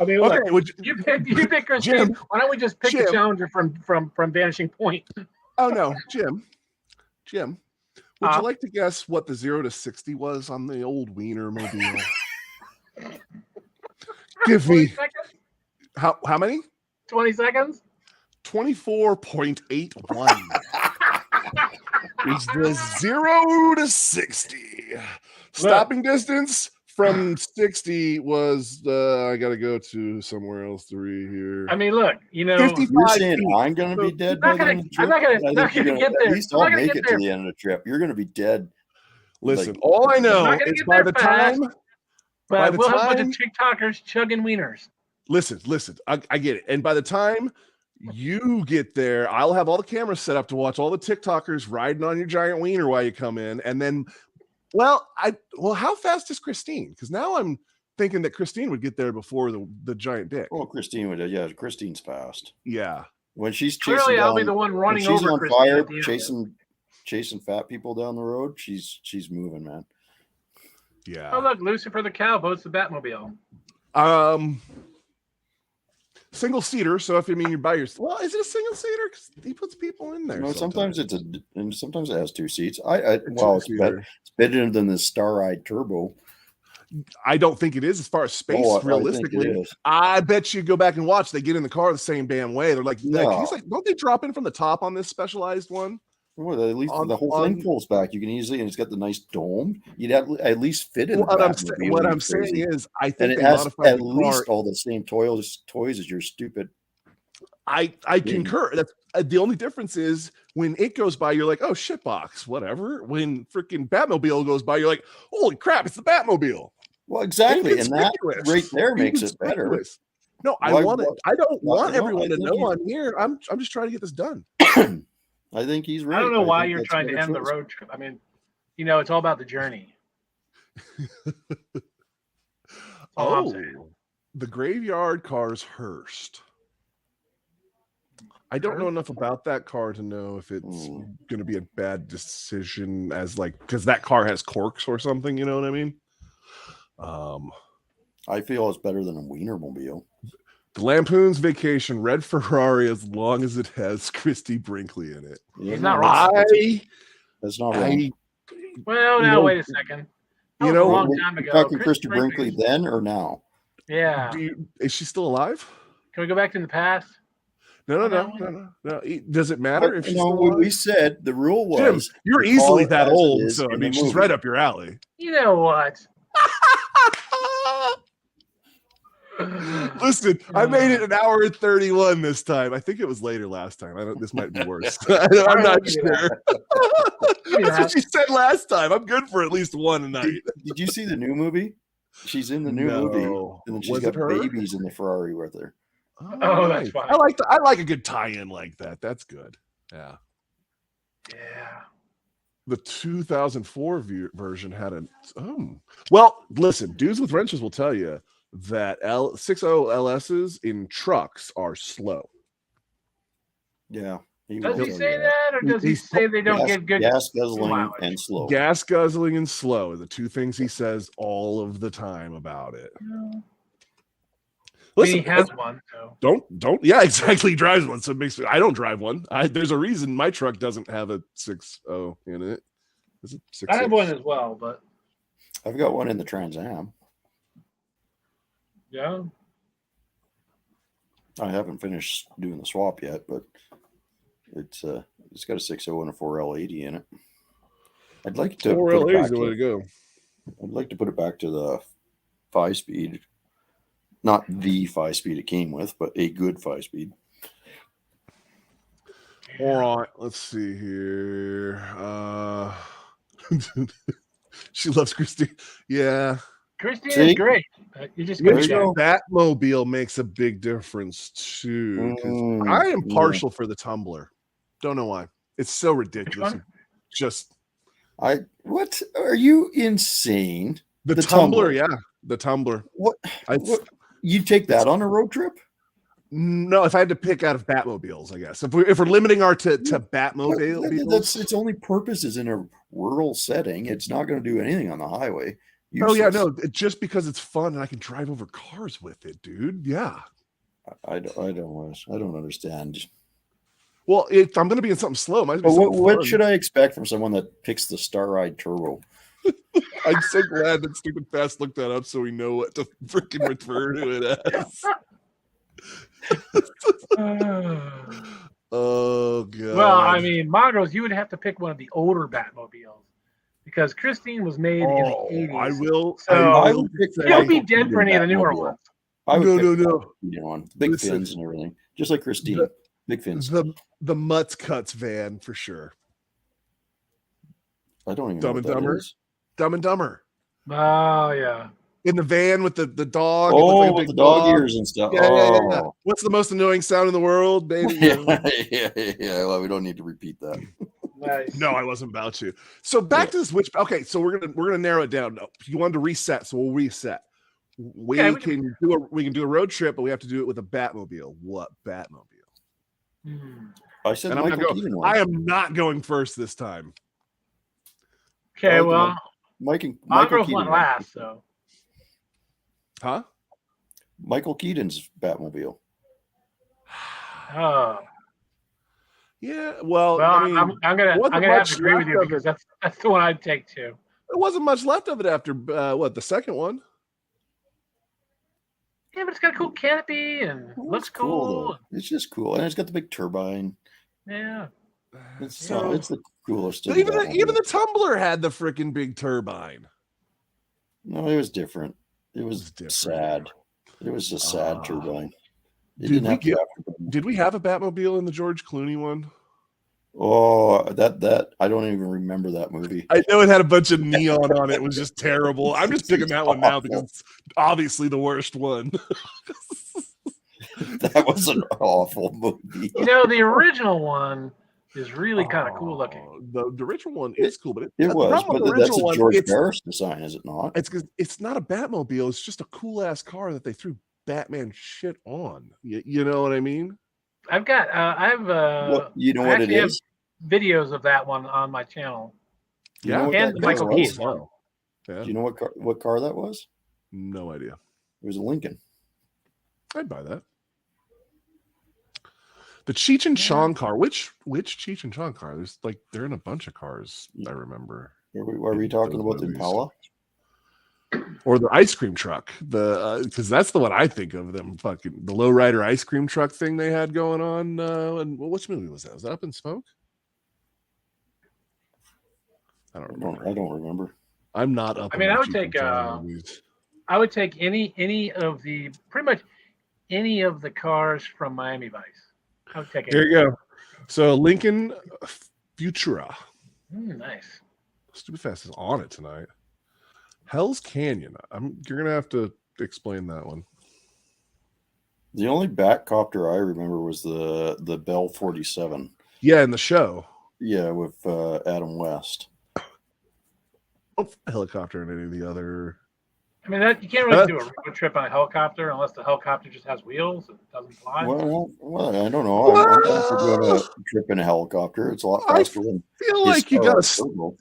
okay, look, you pick Christine. Why don't we just pick the challenger from Vanishing Point? Oh no, Jim. Would you like to guess what the 0 to 60 was on the old Wienermobile? Give me seconds? How many? 20 seconds. 24.81 is the 0 to 60. Stopping distance from 60 was I gotta go to somewhere else to read here. I mean, look, you're saying I'm gonna be dead by the end of the trip. I'm not gonna get there. At least I'll make it to the end of the trip. You're gonna be dead. Listen, all I know is by the time we'll have a bunch of TikTokers chugging wieners. Listen. I get it. And by the time you get there, I'll have all the cameras set up to watch all the TikTokers riding on your giant wiener while you come in. And then, how fast is Christine? Because now I'm thinking that Christine would get there before the giant dick. Oh, Christine would. Yeah, Christine's fast. Yeah. When she's chasing Clearly, I'll down, be the one when running she's over on Christine fire, at the end. chasing fat people down the road. She's moving, man. Yeah. Oh, look, Lucifer the cow votes the Batmobile. Single seater. So if you by yourself, well, is it a single seater? Because he puts people in there. No, sometimes it has 2 seats. It's Two-seater. better than the Star-Eyed Turbo. I don't think it is as far as space. Oh, I think realistically, it is. I bet you go back and watch. They get in the car the same damn way. They're like, No. he's like, don't they drop in from the top on this specialized one? Well, at least On- the whole thing pulls back. You can easily, and it's got the nice dome. You'd at least fit in. What the I'm Batmobile. what I'm It's saying crazy. is, I and think it they has modified at the least car. all the same toys as your stupid. I concur. That's the only difference is when it goes by, you're like, oh shit box, whatever. When freaking Batmobile goes by, you're like, holy crap, it's the Batmobile. Well, exactly, and that Inconspicuous. right there makes it better. Inconspicuous. No, I Why- want it. I don't why- want no, everyone I to think know you- on here. I'm just trying to get this done. I think he's right. I don't know why think you're that's trying to better end the choice. road trip. I mean, it's all about the journey. all I'm saying. The graveyard car's Hearst. I don't know enough about that car to know if it's going to be a bad decision because that car has corks or something. You know what I mean? I feel it's better than a Wienermobile. The Lampoon's Vacation red Ferrari as long as it has Christy Brinkley in it. He's not wrong. That's not wrong. Well, now wait a second. That was a long time ago. Talking Chris Krista Brinkley then or now? Yeah. Is she still alive? Can we go back to the past? No. Does it matter if she's still alive? We said the rule Jim, was you're to easily call it that as it old, is so I in mean, the she's movie. right up your alley. You know what? Listen, I made it an hour and 31 this time. I think it was later last time. This might be worse. I'm not sure. That's what she said last time. I'm good for at least one a night. Did you see the new movie? She's in the new movie, and then she's Was got it her? babies in the Ferrari with her. Oh, that's fine. I like a good tie-in like that. That's good. Yeah. Yeah. The 2004 version had well, listen, dudes with wrenches will tell you that 60 LSs in trucks are slow. Yeah. Does he say that, or does he say they don't get good gas guzzling mileage? and slow? Gas guzzling and slow are the two things he says all of the time about it. Listen, he has one. So. Don't. Yeah, exactly. He drives one, so it makes me. I don't drive one. There's a reason my truck doesn't have a 6.0 in it. Is it 6.6? I have one as well, but I've got one in the Trans Am. yeah. I haven't finished doing the swap yet, but it's got a 6.0 and a 4L80 in it. I'd like to 4L80 is the way to go. I'd like to put it back to the 5-speed. Not the 5-speed it came with, but a good 5-speed. All right, let's see here. She loves Christine. Yeah. Christine See? is great. You just There got you go. Batmobile makes a big difference too. 'Cause I am partial for the Tumbler. Don't know why. It's so ridiculous. one? Just What are you insane? the The Tumbler, Tumbler. yeah. The Tumbler. What you take that on a road trip? No, if I had to pick out of Batmobiles, I guess. If we're limiting our to Batmobile, That's its only purpose is in a rural setting. It's not going to do anything on the highway. oh yeah, Useless. no, just because it's fun and I can drive over cars with it, dude. Yeah. I don't understand. Well, if I'm going to be in something slow, might be But something what fun. should I expect from someone that picks the Star-Eyed Turbo? I'm so glad that Stupid Fast looked that up so we know what to freaking refer to it as. Oh god. Well, I mean, Montrose, you would have to pick one of the older Batmobiles because Christine was made in the 80s. I will. So, I would pick you don't be Batmobile dead for any of the newer Batmobile. ones. I would No, pick no, no. the Batmobile one. Big Listen. fins and everything, just like Christine. Big fins. The Mutts Cuts van for sure. I don't even Dumb know and what that Dumber? is. Dumb and Dumber. Oh, yeah. in the van with the dog. It looked Oh, like a with big the dog dog. ears and stuff. Yeah. Oh, What's the most annoying sound in the world, baby? yeah. Well, we don't need to repeat that. Nice. No, I wasn't about to. So back to this witch. Okay, so we're gonna narrow it down. No, you wanted to reset, so we'll reset. We can do a road trip, but we have to do it with a Batmobile. What Batmobile? Hmm. I said And I'm not Michael going. Keaton one. I am not going first this time. Okay, like the well, Michael Mongrels Keaton went one. last, so Huh? Michael Keaton's Batmobile. oh. Yeah. Well, Well, I mean, I'm gonna wasn't have much to agree with you left of because it. that's the one I'd take too. There wasn't much left of it after the second one. Yeah, but it's got a cool canopy and Well, looks it's cool cool. though. It's just cool, and it's got the big turbine. Yeah. It's So- it's the coolest. So of the even the Batmobiles. Tumbler had the freaking big turbine. No, it was different. It was different. sad. It was a sad Ah. turbine. It Did didn't we have to get- have- Did we have a Batmobile in the George Clooney one? Oh, that I don't even remember that movie. I know it had a bunch of neon on it. It was just terrible. I'm just picking that one now because it's obviously the worst one. That was an awful movie. You know, the original one is really kind of cool looking. The original one is cool, but It the was, problem with but the that's original a one, George it's- Barris design, is it not? It's because it's not a Batmobile. It's just a cool ass car that they threw Batman shit on. You know what I mean? I've got Well, you know I what it actually have is? videos of that one on my channel. Do you know what and that the car Michael was? Keaton one. Yeah, Do you know what car that was? no idea. It was a Lincoln. I'd buy that. The Cheech and Chong car. Which Cheech and Chong car? They're in a bunch of cars. I remember. Are we talking about the movies. Impala? Or the ice cream truck, because that's the one I think of. Them fucking the lowrider ice cream truck thing they had going on. And which movie was that? Was that Up in Smoke? I don't remember. I don't remember. I'm not up. I mean, on I would Cheech take, and Chong movies. I would take any of the pretty much any of the cars from Miami Vice. I would take it. Here you go. So Lincoln Futura. Nice. Stupid Fast is on it tonight. Hell's Canyon. You're gonna have to explain that one. The only Batcopter I remember was the Bell 47. Yeah, in the show. Yeah, with Adam West. Oh, helicopter and any of the other. I mean, you can't really do a road trip on a helicopter unless the helicopter just has wheels and doesn't fly. Well, I don't know. I'm down for doing a trip in a helicopter. It's a lot faster than. Feel like you his, gotta. turbo.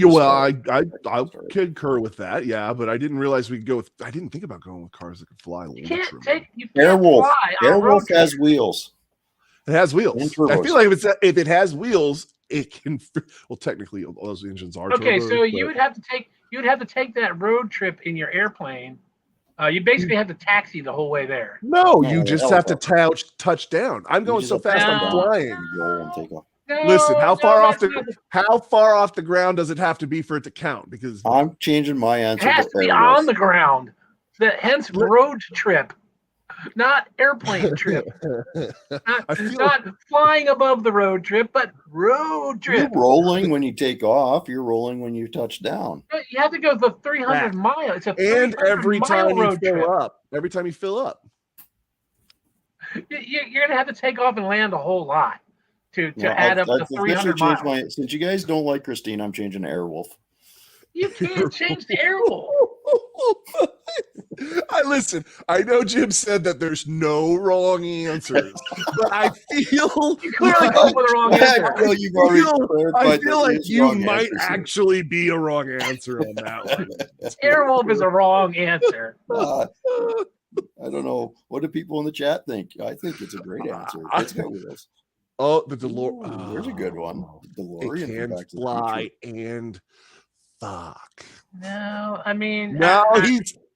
Well, I concur with that. Yeah, but I didn't realize we could go with. I didn't think about going with cars that could fly. You can't literally. Airwolf. fly on a road Airwolf trip. has wheels. It has wheels. And I turbos. feel like if it has wheels, it can. Well, technically, all those engines are. Okay, turbos, so but- you would have to take that road trip in your airplane. You basically have to taxi the whole way there. No, No, you the just have to helicopter. touch down. I'm You going just so have to fast, touch I'm down. flying. Roll and take off. No, Listen, how no, far off that's not- how far off the ground does it have to be for it to count? Because I'm changing my It answer. has to be Airwolf. on the ground. Hence road trip, not airplane trip. I feel Not flying above the road trip, but road You're trip. rolling when you take off. You're rolling when you touch down. You have to go the 300 miles. It's a and 300 every mile time you road fill trip. up, You're gonna have to take off and land a whole lot to Well, add up I've to officially 300 changed miles. Since you guys don't like Christine, I'm changing to Airwolf. You can't change the Airwolf. Listen. I know Jim said that there's no wrong answers, but I feel You clearly come up with the wrong I answer. feel you've already I clarified feel that like there's you wrong might answers here. actually be a wrong answer on that one. Airwolf is a wrong answer. I don't know. What do people in the chat think? I think it's a great answer. It's got wheels. Oh, the DeLorean. Ooh, there's a good one. The DeLorean It from can Back to the fly Future. and fuck. No, I mean, Now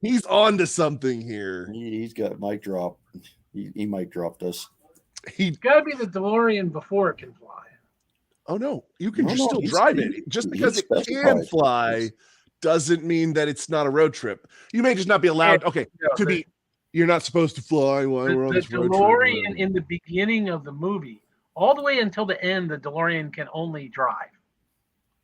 he's on to something here. He's got mic drop. He mic dropped us. He it's got to be the DeLorean before it can fly. Oh no, you can No, just no, still he's- drive he- it. Just he because it can specified. fly doesn't mean that it's not a road trip. You may just not be allowed. Okay, No, to be, you're not supposed to fly while we're on the this road DeLorean trip. in the beginning of the movie, all the way until the end, the DeLorean can only drive.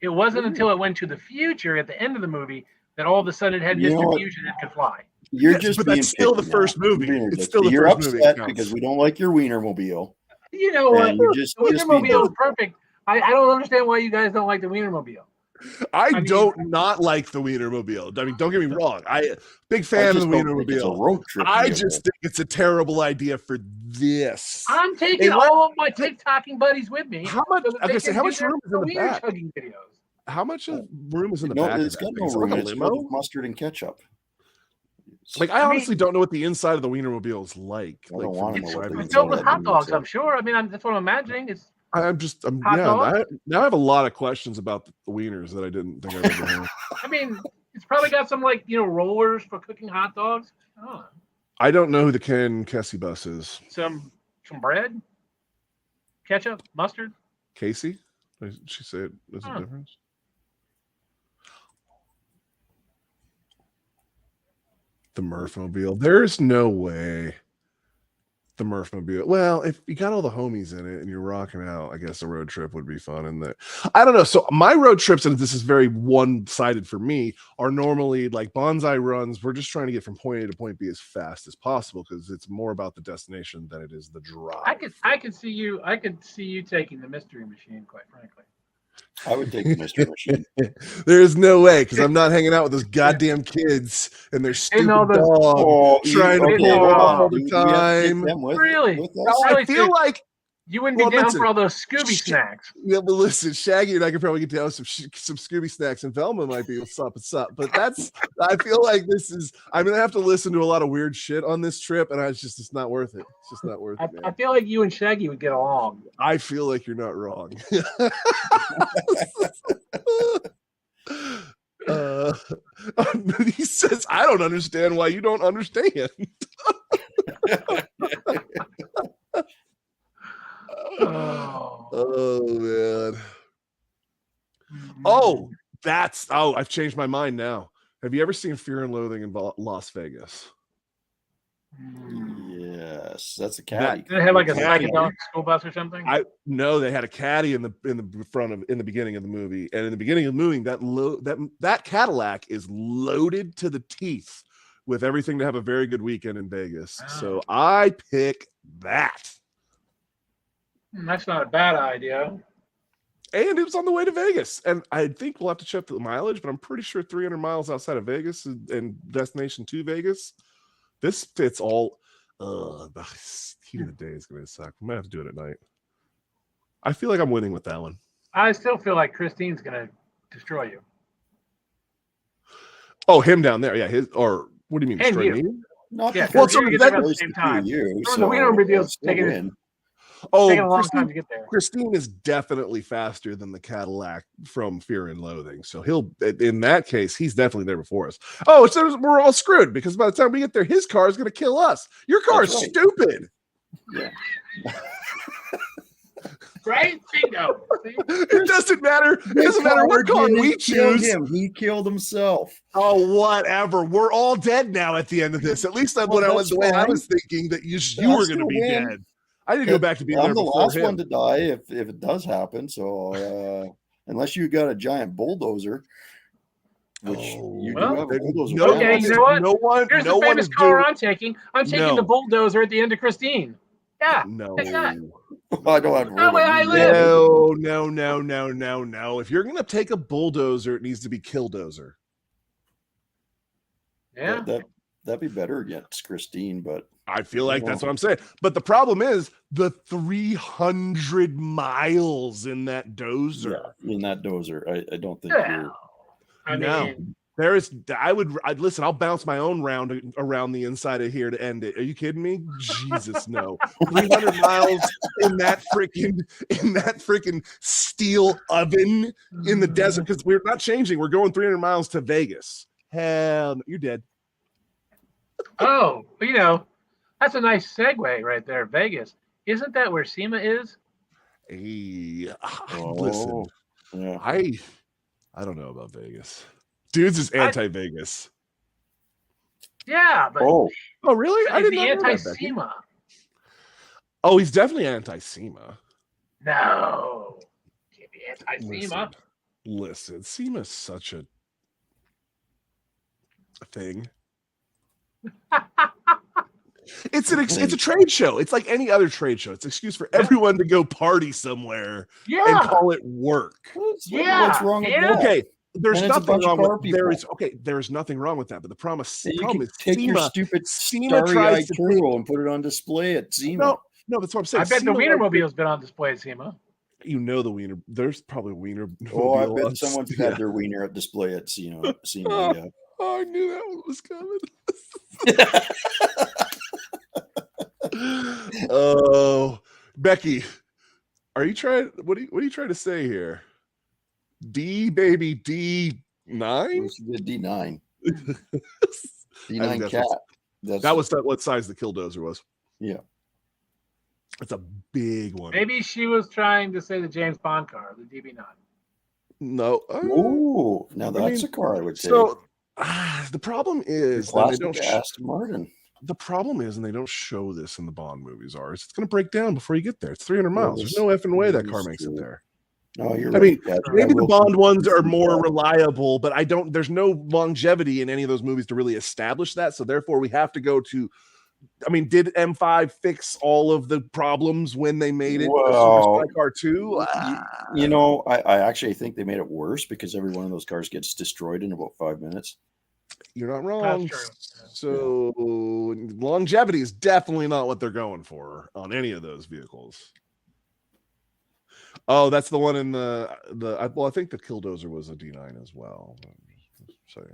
It wasn't until it went to the future at the end of the movie that all of a sudden it had You know what? distribution and could fly. You're Yes, just but being that's still the picky first now. You're movie. being It's ridiculous. still the You're first movie. upset It counts. because we don't like your Wienermobile. You know what? And you just The being Wienermobile is perfect. I don't understand why you guys don't like the Wienermobile. I mean- don't not like the Wienermobile. I mean, don't get me wrong. Big I fan of just the don't think it's a Wienermobile. road trip. I vehicle. just think it's a terrible idea for this. I'm taking Hey, what- all of my TikToking buddies with me. How much? so that I they guess can how do much their room is in the wiener back? chugging videos. How much of room is in the no, back? it's of got that no thing? Is it room. like a It's limo? filled with mustard and ketchup. Like I I honestly mean- don't know what the inside of the Wienermobile is like. I don't from wanna the know what inside the of It's it. filled with inside hot of dogs, it is. I'm sure. I mean, that's what I'm imagining. It's I'm Hot yeah. dog? Now I have a lot of questions about the wieners that I didn't think I would have. I mean, it's probably got some rollers for cooking hot dogs. Oh, I don't know who the Ken Kesey bus is. some bread, ketchup, mustard. Casey? Did she say it? There's a Huh. difference? The Murphmobile. There's no way. The Murphmobile. Well, if you got all the homies in it and you're rocking out, I guess a road trip would be fun. And I don't know. So my road trips, and this is very one-sided for me, are normally like bonsai runs. We're just trying to get from point A to point B as fast as possible because it's more about the destination than it is the drive. I could see you taking the mystery machine, quite frankly. I would take the mystery machine. There's no way because I'm not hanging out with those goddamn kids and their stupid all those- dog Oh, trying to okay, pull well, all the do we have to take time. them with- Really? with us? No, I Really, feel too. like You wouldn't Well, be down listen, for all those Scooby sh- snacks. yeah, but listen, Shaggy and I could probably get down some Scooby snacks, and Velma might be what's up. But I feel like I'm gonna have to listen to a lot of weird shit on this trip, and it's not worth it. It's just not worth it, I man. feel like you and Shaggy would get along. I feel like you're not wrong. He says, "I don't understand why you don't understand." Oh. Oh man. Oh, I've changed my mind now. Have you ever seen Fear and Loathing in Las Vegas? Yes, that's a caddy. Did it have like a Caddy. psychedelic school bus or something? No, they had a caddy in the beginning of the movie, and in the beginning of the movie, that Cadillac is loaded to the teeth with everything to have a very good weekend in Vegas. Wow. So I pick that, That's not a bad idea. and it was on the way to Vegas, and I think we'll have to check the mileage, but I'm pretty sure 300 miles outside of Vegas and destination to Vegas. This fits all. The heat of the day is going to suck. We might have to do it at night. I feel like I'm winning with that one. I still feel like Christine's gonna destroy you. Oh, him down there, yeah. What do you mean? And destroy you. me? Not Yeah, because well, so you're that- gonna it's at the same to time. you, The so Wienermobile's I'll still taking it- win. Oh, Taking a long time to get there. Christine is definitely faster than the Cadillac from Fear and Loathing. So in that case, he's definitely there before us. Oh, so we're all screwed because by the time we get there, his car is going to kill us. Your car is That's right. stupid. Yeah. Right? Bingo. See? It doesn't matter. It doesn't matter what car didn't we kill choose. him. He killed himself. Oh, whatever. We're all dead now at the end of this. At least that's Well, what that's the way I fine. was thinking that you I'll were going to still be win. dead. I didn't go back to being I'm there the before last him. one to die if it does happen. So unless you got a giant bulldozer, which you Well, do have a bulldozer. No, Okay, now. you know what? No one. Here's no the one famous is car doing. I'm taking. I'm taking No. the bulldozer at the end of Christine. Yeah. No. Take that. I don't have room. That way I on live. No. If you're gonna take a bulldozer, it needs to be Killdozer. Yeah. That'd be better against Christine, but I feel like that's what I'm saying. But the problem is the 300 miles in that dozer. yeah, in that dozer, I don't think Yeah. you're. I No. mean, I'd listen, I'll bounce my own round around the inside of here to end it. Are you kidding me? Jesus, no. 300 miles in that freaking steel oven in the desert because we're not changing. We're going 300 miles to Vegas. Hell, no, you're dead. oh, that's a nice segue right there. Vegas. Isn't that where SEMA is? Hey, Oh, listen, yeah. I don't know about Vegas. Dudes is anti-Vegas. Yeah, but Oh, Really? I is didn't he know that, Becky. anti-SEMA? Oh, he's definitely anti-SEMA. No. Can't be anti-SEMA. Listen, SEMA's such a thing. It's a trade show. It's like any other trade show. It's an excuse for everyone to go party somewhere and Yeah. call it work. What's Yeah, wrong with yeah. that? Okay, there's And it's a nothing bunch of wrong car with there people. is there's nothing wrong with that. But the problem And you is can take your SEMA stupid SEMA tries starry-eyed to turbo and put it on display at SEMA. no, that's what I'm saying. I bet the SEMA likes to- Wienermobile's been on display at SEMA. You know the wiener. There's probably a wiener. Oh, I mobile on- bet someone's yeah. had their wiener at display at SEMA. Oh. Yeah. Oh, I knew that one was coming. Oh, Becky, are you trying? What are you trying to say here? D baby D9. The D9. I think D9 that's cat. That was what size the Killdozer was. Yeah. It's a big one. Maybe she was trying to say the James Bond car, the DB9. No. Oh, now that's mean, a car I would say. So the problem is that they classic don't. Aston Martin. The problem is, and they don't show this in the Bond movies, it's going to break down before you get there. It's 300 Well, miles. There's no effing way that car this makes it is there. No, you're I right. mean, Yeah, maybe the will- Bond ones are more reliable, but there's no longevity in any of those movies to really establish that. So therefore we have to go to, did M5 fix all of the problems when they made it? Well, Super Spy Car 2? You know, I actually think they made it worse because every one of those cars gets destroyed in about 5 minutes. You're not wrong. true. So longevity is definitely not what they're going for on any of those vehicles. Oh, that's the one in I think the Killdozer was a D9 as well. So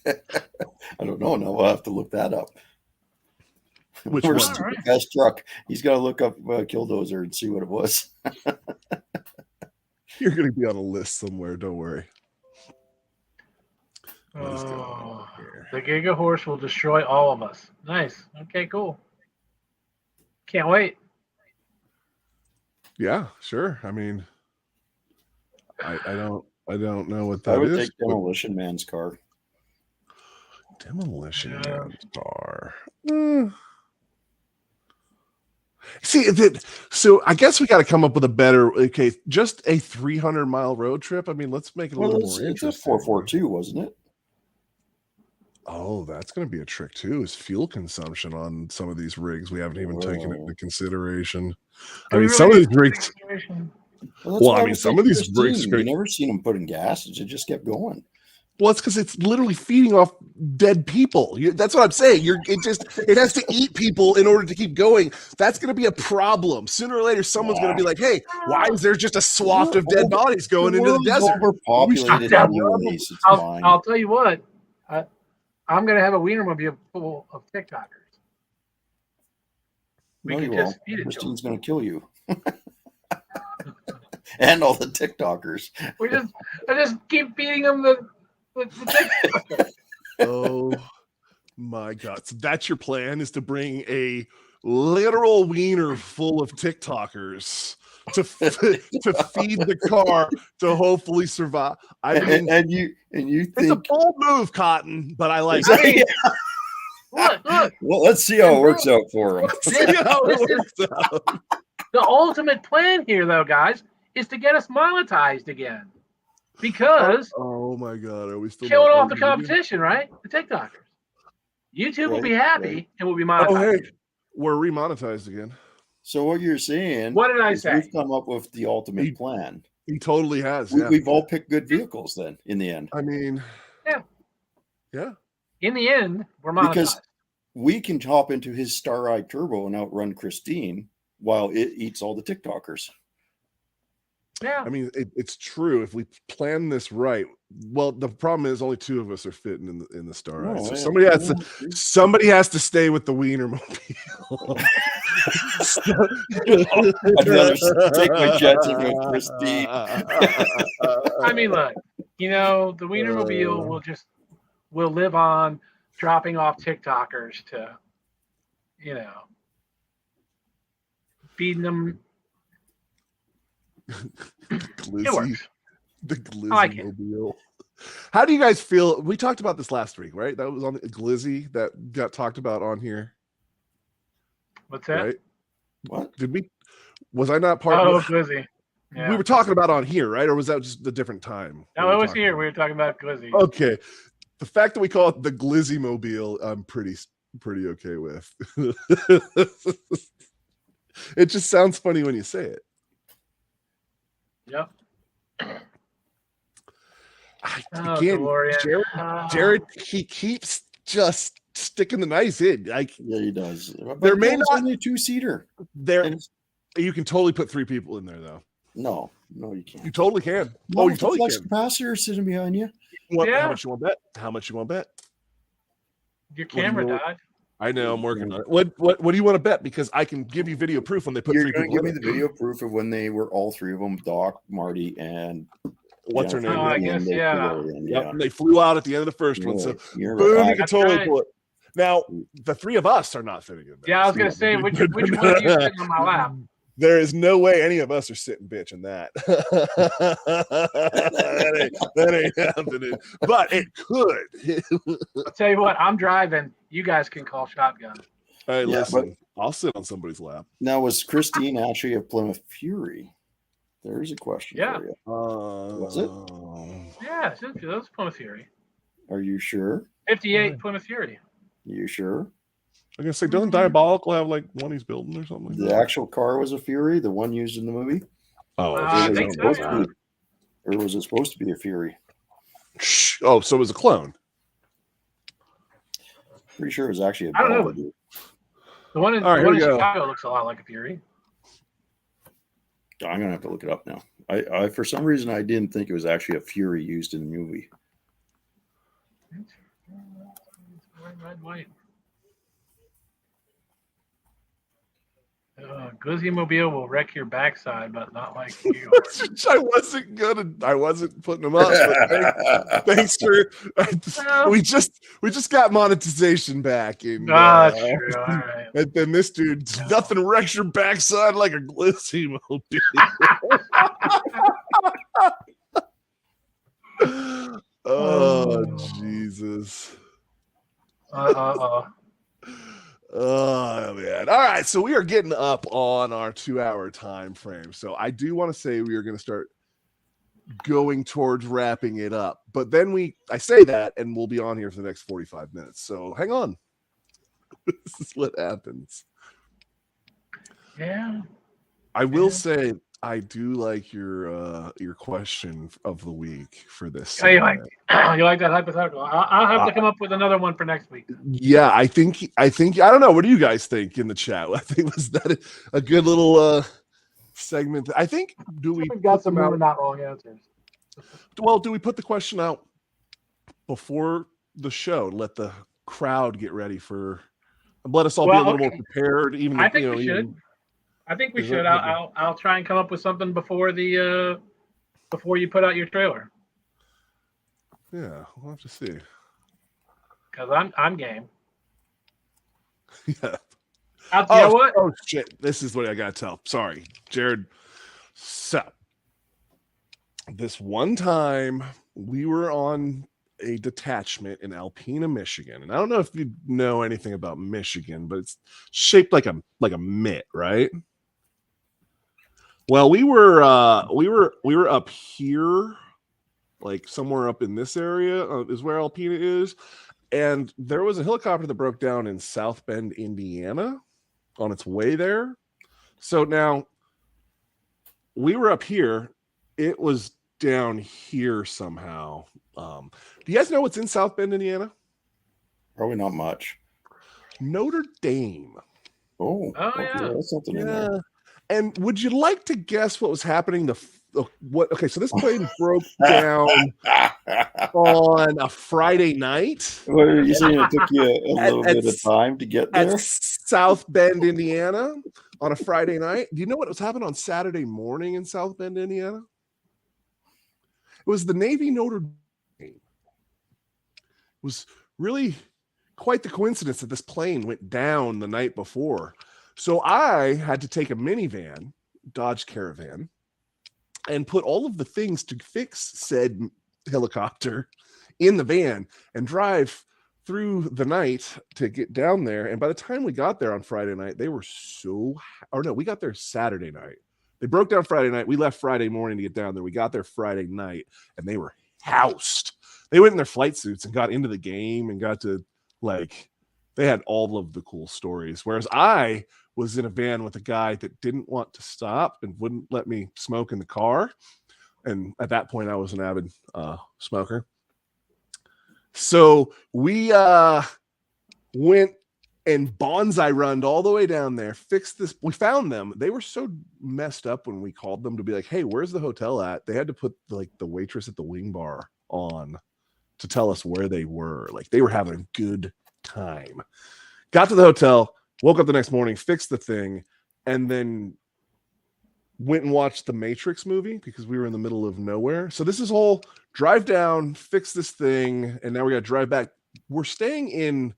I don't know. Now we'll have to look that up. Which Where's one? the best truck? He's got to look up Killdozer and see what it was. You're going to be on a list somewhere. Don't worry. What is going Oh, on here? the Giga Horse will destroy all of us. Nice. Okay, cool. Can't wait. Yeah, sure. I don't know what I that would is. take Demolition Man's car. Demolition Yeah. Man's car. See, so I guess we got to come up with a better. Okay, just a 300-mile road trip. Let's make it a Well, little it's more a interesting. 442, wasn't it? Oh, that's going to be a trick too. Is fuel consumption on some of these rigs we haven't even taken into consideration. Some of these rigs. Well, Well, why I some was of these saying rigs. Christine, you never seen them putting gas. It just kept going. Well, it's because it's literally feeding off dead people. That's what I'm saying. It has to eat people in order to keep going. That's going to be a problem. Sooner or later, someone's going to be like, "Hey, why is there just a swath of dead bodies going into the world's desert?" overpopulated I'll- anyways. It's fine. I'll tell you what. I'm going to have a Wienermobile full of TikTokers. We No, can you just won't. feed it to them. Christine's going to kill you. And all the TikTokers. I just keep feeding them the TikTokers. Oh my God! So that's your plan, is to bring a literal wiener full of TikTokers to feed the car to hopefully survive. And you it's a think, bold move, Cotton, but I like I it. mean, look. well, let's see how it works out for him. See how it This is- works out. The ultimate plan here, though, guys, is to get us monetized again. Because Oh my God! Are we still killing not off the arguing? competition, right? The TikTokers. YouTube will Right, be happy and will be Oh monetized. hey, we're remonetized again. So what you're saying? What did I is say? We've come up with the ultimate plan. He totally has. We, Yeah. We've all picked good vehicles then. In the end, Yeah. In the end, we're monetized. Because we can hop into his Star-Eyed Turbo and outrun Christine while it eats all the TikTokers. Yeah. It's true. If we plan this right, well, the problem is only two of us are fitting in the Star Eye. So somebody has to stay with the Wienermobile. I'd rather take my chances with Christine. I mean, look, the Wienermobile will live on dropping off TikTokers to, feeding them. It works. The I like it. Glizzy-mobile. How do you guys feel? We talked about this last week, right? That was on the Glizzy that got talked about on here, What's that? right? What? Did we? Was I not part Oh, of Glizzy. Yeah. We were talking about on here, right? Or was that just a different time? No, it was here. We were talking about Glizzy. Okay. The fact that we call it the Glizzy Mobile, I'm pretty okay with. It just sounds funny when you say it. Yep. Oh, Again, DeLorean. Jared, he keeps just sticking the knife in. Like, Yeah, he does. But There may it's not- only a 2-seater. there, And it's- you can totally put 3 people in there, though. No, you You can't. totally can. No, Oh, you with the totally flex can. capacitor sitting behind you. How much you want to bet? How much you want to bet? Your do you camera want? died. I know, I'm working on it. What do you want to bet? Because I can give you video proof when they put You're 3 going to people give in me it. the video proof of when they were all 3 of them, Doc, Marty, and What's her Jennifer, name? Oh, I and guess, they yeah. flew in, Yep, yeah. and they flew out at the end of the first one. So You're boom, right. you can That's totally right. pull it. Now, the 3 of us are not fitting in there. Yeah, I was gonna say which one of you sitting on my lap? There is no way any of us are sitting bitch in that. that ain't happening. But it could. I'll tell you what. I'm driving. You guys can call shotgun. All right, Yeah, listen. I'll sit on somebody's lap. Now, was Christine actually a Plymouth Fury? There's a question Yeah. for you. Was it? Yeah, that's Plymouth Fury. Are you sure? 58 Plymouth Fury. You sure? I'm gonna say, doesn't Diabolical have like one he's building or something like The that? actual car was a Fury, the one used in the movie? Oh, I Or was think it so, supposed to yeah. be- Or was it supposed to be a Fury? Oh, so it was a clone. Pretty sure it was actually a I don't know. Ballad. The one in, All right, the one here in we go. Chicago looks a lot like a Fury. I'm gonna have to look it up now. I for some reason I didn't think it was actually a Fury used in the movie. Red, white. Glizzy Mobile will wreck your backside, but not like you. I wasn't putting them up. But thanks for. We just got monetization back, and That's true. All right. and then this dude, nothing wrecks your backside like a Glizzy Mobile. Oh Jesus. Oh man. All right. So we are getting up on our 2-hour time frame. So I do want to say we are going to start going towards wrapping it up. But then I say that and we'll be on here for the next 45 minutes. So hang on. This is what happens. Yeah. I will say I do like your question of the week for this. Oh, you like that hypothetical? I'll have to come up with another one for next week. Yeah, I think I don't know. What do you guys think in the chat? I think was that a good little segment? I think We got some more not wrong answers. Well, do we put the question out before the show? Let the crowd get ready for. Let us all be a little more prepared. Even I think we should. I think we should. I'll try and come up with something before you put out your trailer. Yeah, we'll have to see. Because I'm game. Yeah. You know what? Oh shit! This is what I gotta tell. Sorry, Jared. So this one time we were on a detachment in Alpena, Michigan, and I don't know if you know anything about Michigan, but it's shaped like a mitt, right? Well, we were up here, like somewhere up in this area is where Alpena is, and there was a helicopter that broke down in South Bend, Indiana, on its way there. So now we were up here. It was down here somehow. Do you guys know what's in South Bend, Indiana? Probably not much. Notre Dame. Oh yeah. That's something in there. And would you like to guess what was happening? Okay, so this plane broke down on a Friday night. What are you saying? It took you a little bit of time to get there? At South Bend, Indiana, on a Friday night. Do you know what was happening on Saturday morning in South Bend, Indiana? It was the Navy Notre Dame. It was really quite the coincidence that this plane went down the night before. So I had to take a minivan, Dodge Caravan, and put all of the things to fix said helicopter in the van and drive through the night to get down there. And by the time we got there on Friday night, we got there Saturday night. They broke down Friday night. We left Friday morning to get down there. We got there Friday night, and they were housed. They went in their flight suits and got into the game and got to, like, they had all of the cool stories. Whereas I was in a van with a guy that didn't want to stop and wouldn't let me smoke in the car. And at that point, I was an avid smoker. So we went and bonsai runned all the way down there, fixed this. We found them. They were so messed up when we called them to be like, hey, where's the hotel at? They had to put like the waitress at the wing bar on to tell us where they were. Like they were having a good time. Got to the hotel, woke up the next morning, fixed the thing, and then went and watched the Matrix movie because we were in the middle of nowhere. So this is all drive down, fix this thing, and now we got to drive back. We're staying in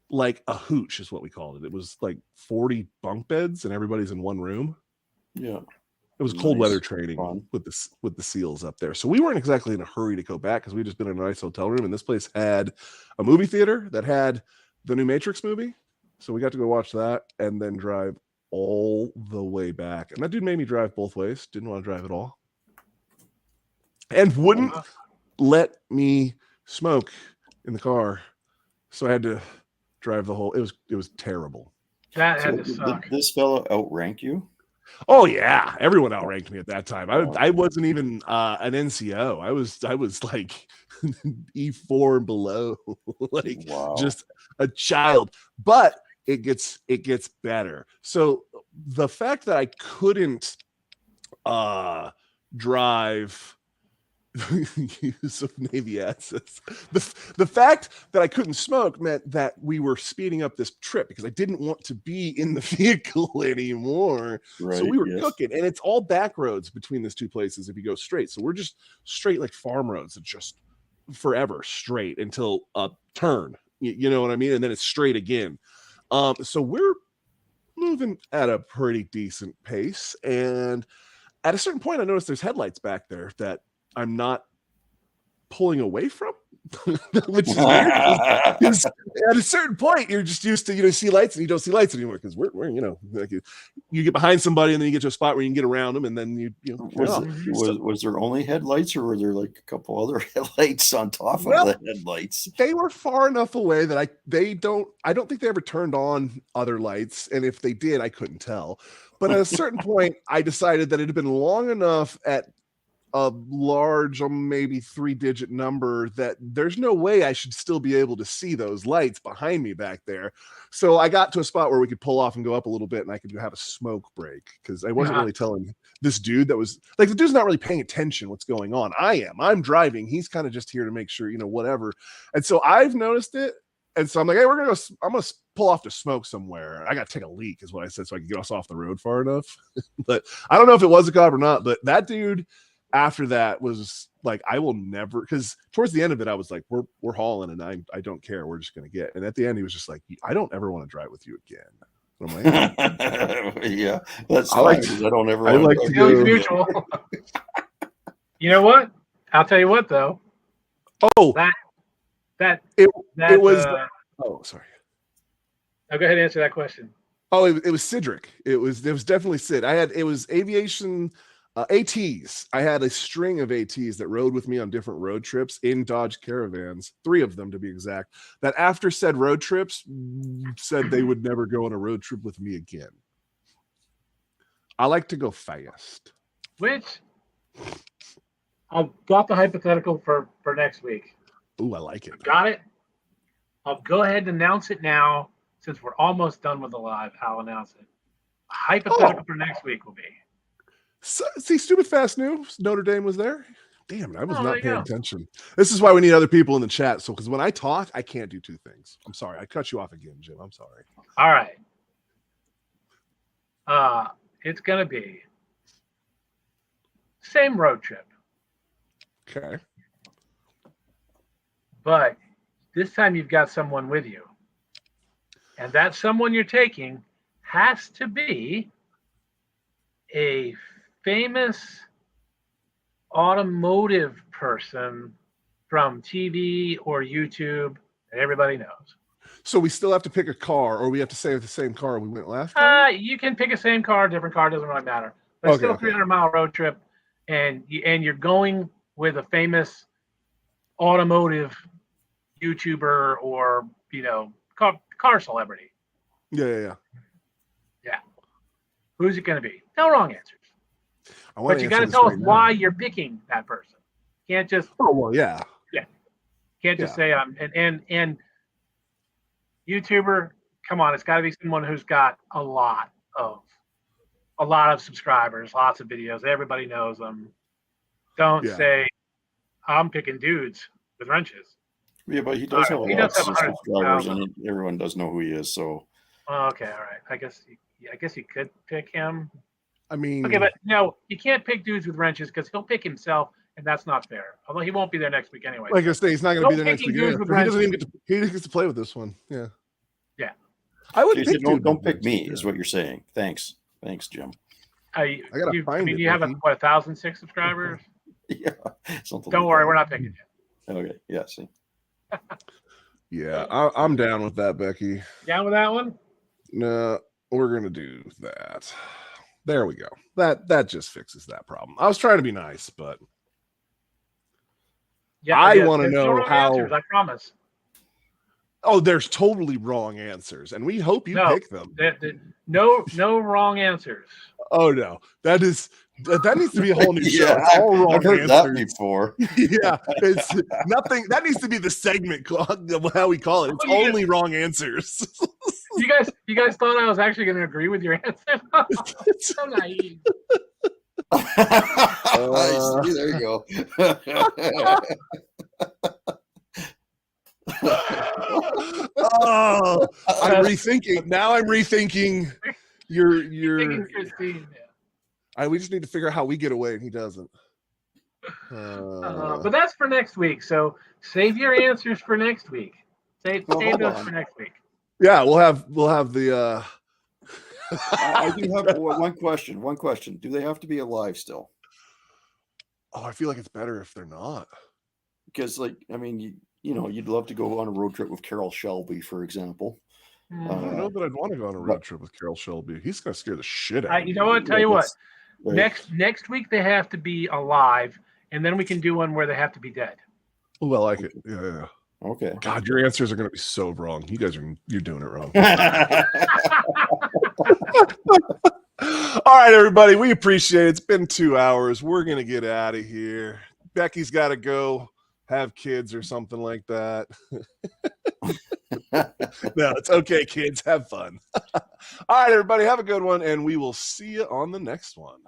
like a hooch is what we called it. It was like 40 bunk beds and everybody's in one room. Yeah. It was cold Nice. weather training Fun. with the SEALs up there. So we weren't exactly in a hurry to go back because we'd just been in a nice hotel room, and this place had a movie theater that had the new Matrix movie. So we got to go watch that and then drive all the way back. And that dude made me drive both ways. Didn't want to drive at all. And wouldn't let me smoke in the car. So I had to drive the whole, it was terrible. That So had to suck. did this fella outrank you? Oh yeah, everyone outranked me at that time. I wasn't even an NCO. I was like E4 and below, like Wow. just a child. But it gets better. So the fact that I couldn't drive use of Navy assets. The fact that I couldn't smoke meant that we were speeding up this trip because I didn't want to be in the vehicle anymore. Right. So we were yes. cooking, and it's all back roads between these two places if you go straight. So we're just straight like farm roads that just forever straight until a turn. You know what I mean? And then it's straight again. So we're moving at a pretty decent pace. And at a certain point, I noticed there's headlights back there that I'm not pulling away from, which is weird. Because at a certain point, you're just used to, see lights and you don't see lights anymore because we're like you get behind somebody and then you get to a spot where you can get around them and then you Was there only headlights or were there like a couple other headlights on top of the headlights? They were far enough away that I don't think they ever turned on other lights, and if they did, I couldn't tell. But at a certain point, I decided that it had been long enough at a large, maybe 3-digit number that there's no way I should still be able to see those lights behind me back there. So I got to a spot where we could pull off and go up a little bit and I could have a smoke break because I wasn't really telling this dude that was like, the dude's not really paying attention what's going on. I'm driving. He's kind of just here to make sure, whatever. And so I've noticed it. And so I'm like, hey, I'm going to pull off to smoke somewhere. I got to take a leak is what I said. So I could get us off the road far enough. But I don't know if it was a cop or not, but that dude after that was like, I will never, because towards the end of it, I was like, we're hauling and I don't care. We're just going to get. And at the end, he was just like, I don't ever want to drive with you again. And I'm like, yeah, that's fine. I don't ever. I like to go. Mutual. You know what? I'll tell you what though. Oh, it was. Oh, sorry. I'll go ahead and answer that question. Oh, it was Cedric. It was definitely Sid. It was aviation. ATs. I had a string of ATs that rode with me on different road trips in Dodge Caravans, 3 of them to be exact, that after said road trips said they would never go on a road trip with me again. I like to go fast. Which I've got the hypothetical for next week. Ooh, I like it. Got it? I'll go ahead and announce it now. Since we're almost done with the live, I'll announce it. Hypothetical for next week will be. So, see, Stupid Fast knew Notre Dame was there. Damn it, I was not paying go. attention. This is why we need other people in the chat. So, because when I talk, I can't do 2 things. I'm sorry. I cut you off again, Jim. I'm sorry. All right. It's going to be same road trip. Okay. But this time you've got someone with you. And that someone you're taking has to be a famous automotive person from TV or YouTube that everybody knows. So we still have to pick a car, or we have to say the same car we went last time? You can pick a same car, different car, doesn't really matter. But it's Okay, still a okay. 300-mile road trip, and you're going with a famous automotive YouTuber or car celebrity. Yeah. Who's it going to be? No wrong answers. I want But to you got answer to this tell us right now. why you're picking that person. Can't just Oh well, yeah. say I'm and YouTuber. Come on, it's got to be someone who's got a lot of subscribers, lots of videos. Everybody knows them. Don't Yeah. say I'm picking dudes with wrenches. Yeah, but he does have a He lot does have of subscribers, 100,000. and everyone does know who he is. So Okay, all right. I guess you could pick him. I mean, Okay, but no, you can't pick dudes with wrenches because he'll pick himself, and that's not fair. Although he won't be there next week anyway. like I say, he's not going to be No there next picking week. dudes Anyway. with He doesn't even wrenches. he just gets to play with this one. Yeah. Yeah. I would you pick said, don't dude pick with me, wrenches, is what you're saying. Thanks, Jim. I gotta find it, you have Becky. 1,006 subscribers. Yeah, something. Don't like worry, that. we're not picking you. Okay, yeah. See, Yeah, I'm down with that, Becky. Down with that one? No, we're gonna do that. There we go. That just fixes that problem. I was trying to be nice, but Yeah, I yes, wanna there's no know wrong how- answers, I promise. oh, there's totally wrong answers, and we hope you No. pick them. No wrong answers. Oh no, that needs to be a whole new show. Yeah, It's all wrong I've heard answers. that before. Yeah, it's nothing. That needs to be the segment called how we call it. It's Oh, yeah. only wrong answers. You guys thought I was actually going to agree with your answer? So naive. See, there you go. Oh, I'm rethinking. Now I'm rethinking your. Thinking Christine. Yeah. We just need to figure out how we get away, and he doesn't. But that's for next week. So save your answers for next week. Save hold those on. for next week. Yeah, we'll have the. I do have one question. One question: do they have to be alive still? Oh, I feel like it's better if they're not. Because, like, I mean, you'd love to go on a road trip with Carroll Shelby, for example. I don't know that I'd want to go on a road trip with Carroll Shelby. He's gonna scare the shit out of me. You know what? Tell you what. Right. Next week they have to be alive, and then we can do one where they have to be dead. Oh, I like it. Yeah. Okay. God, your answers are gonna be so wrong. You're doing it wrong. All right, everybody. We appreciate it. It's been 2 hours. We're gonna get out of here. Becky's got to go have kids or something like that. No, it's okay, kids. Have fun. All right, everybody. Have a good one, and we will see you on the next one.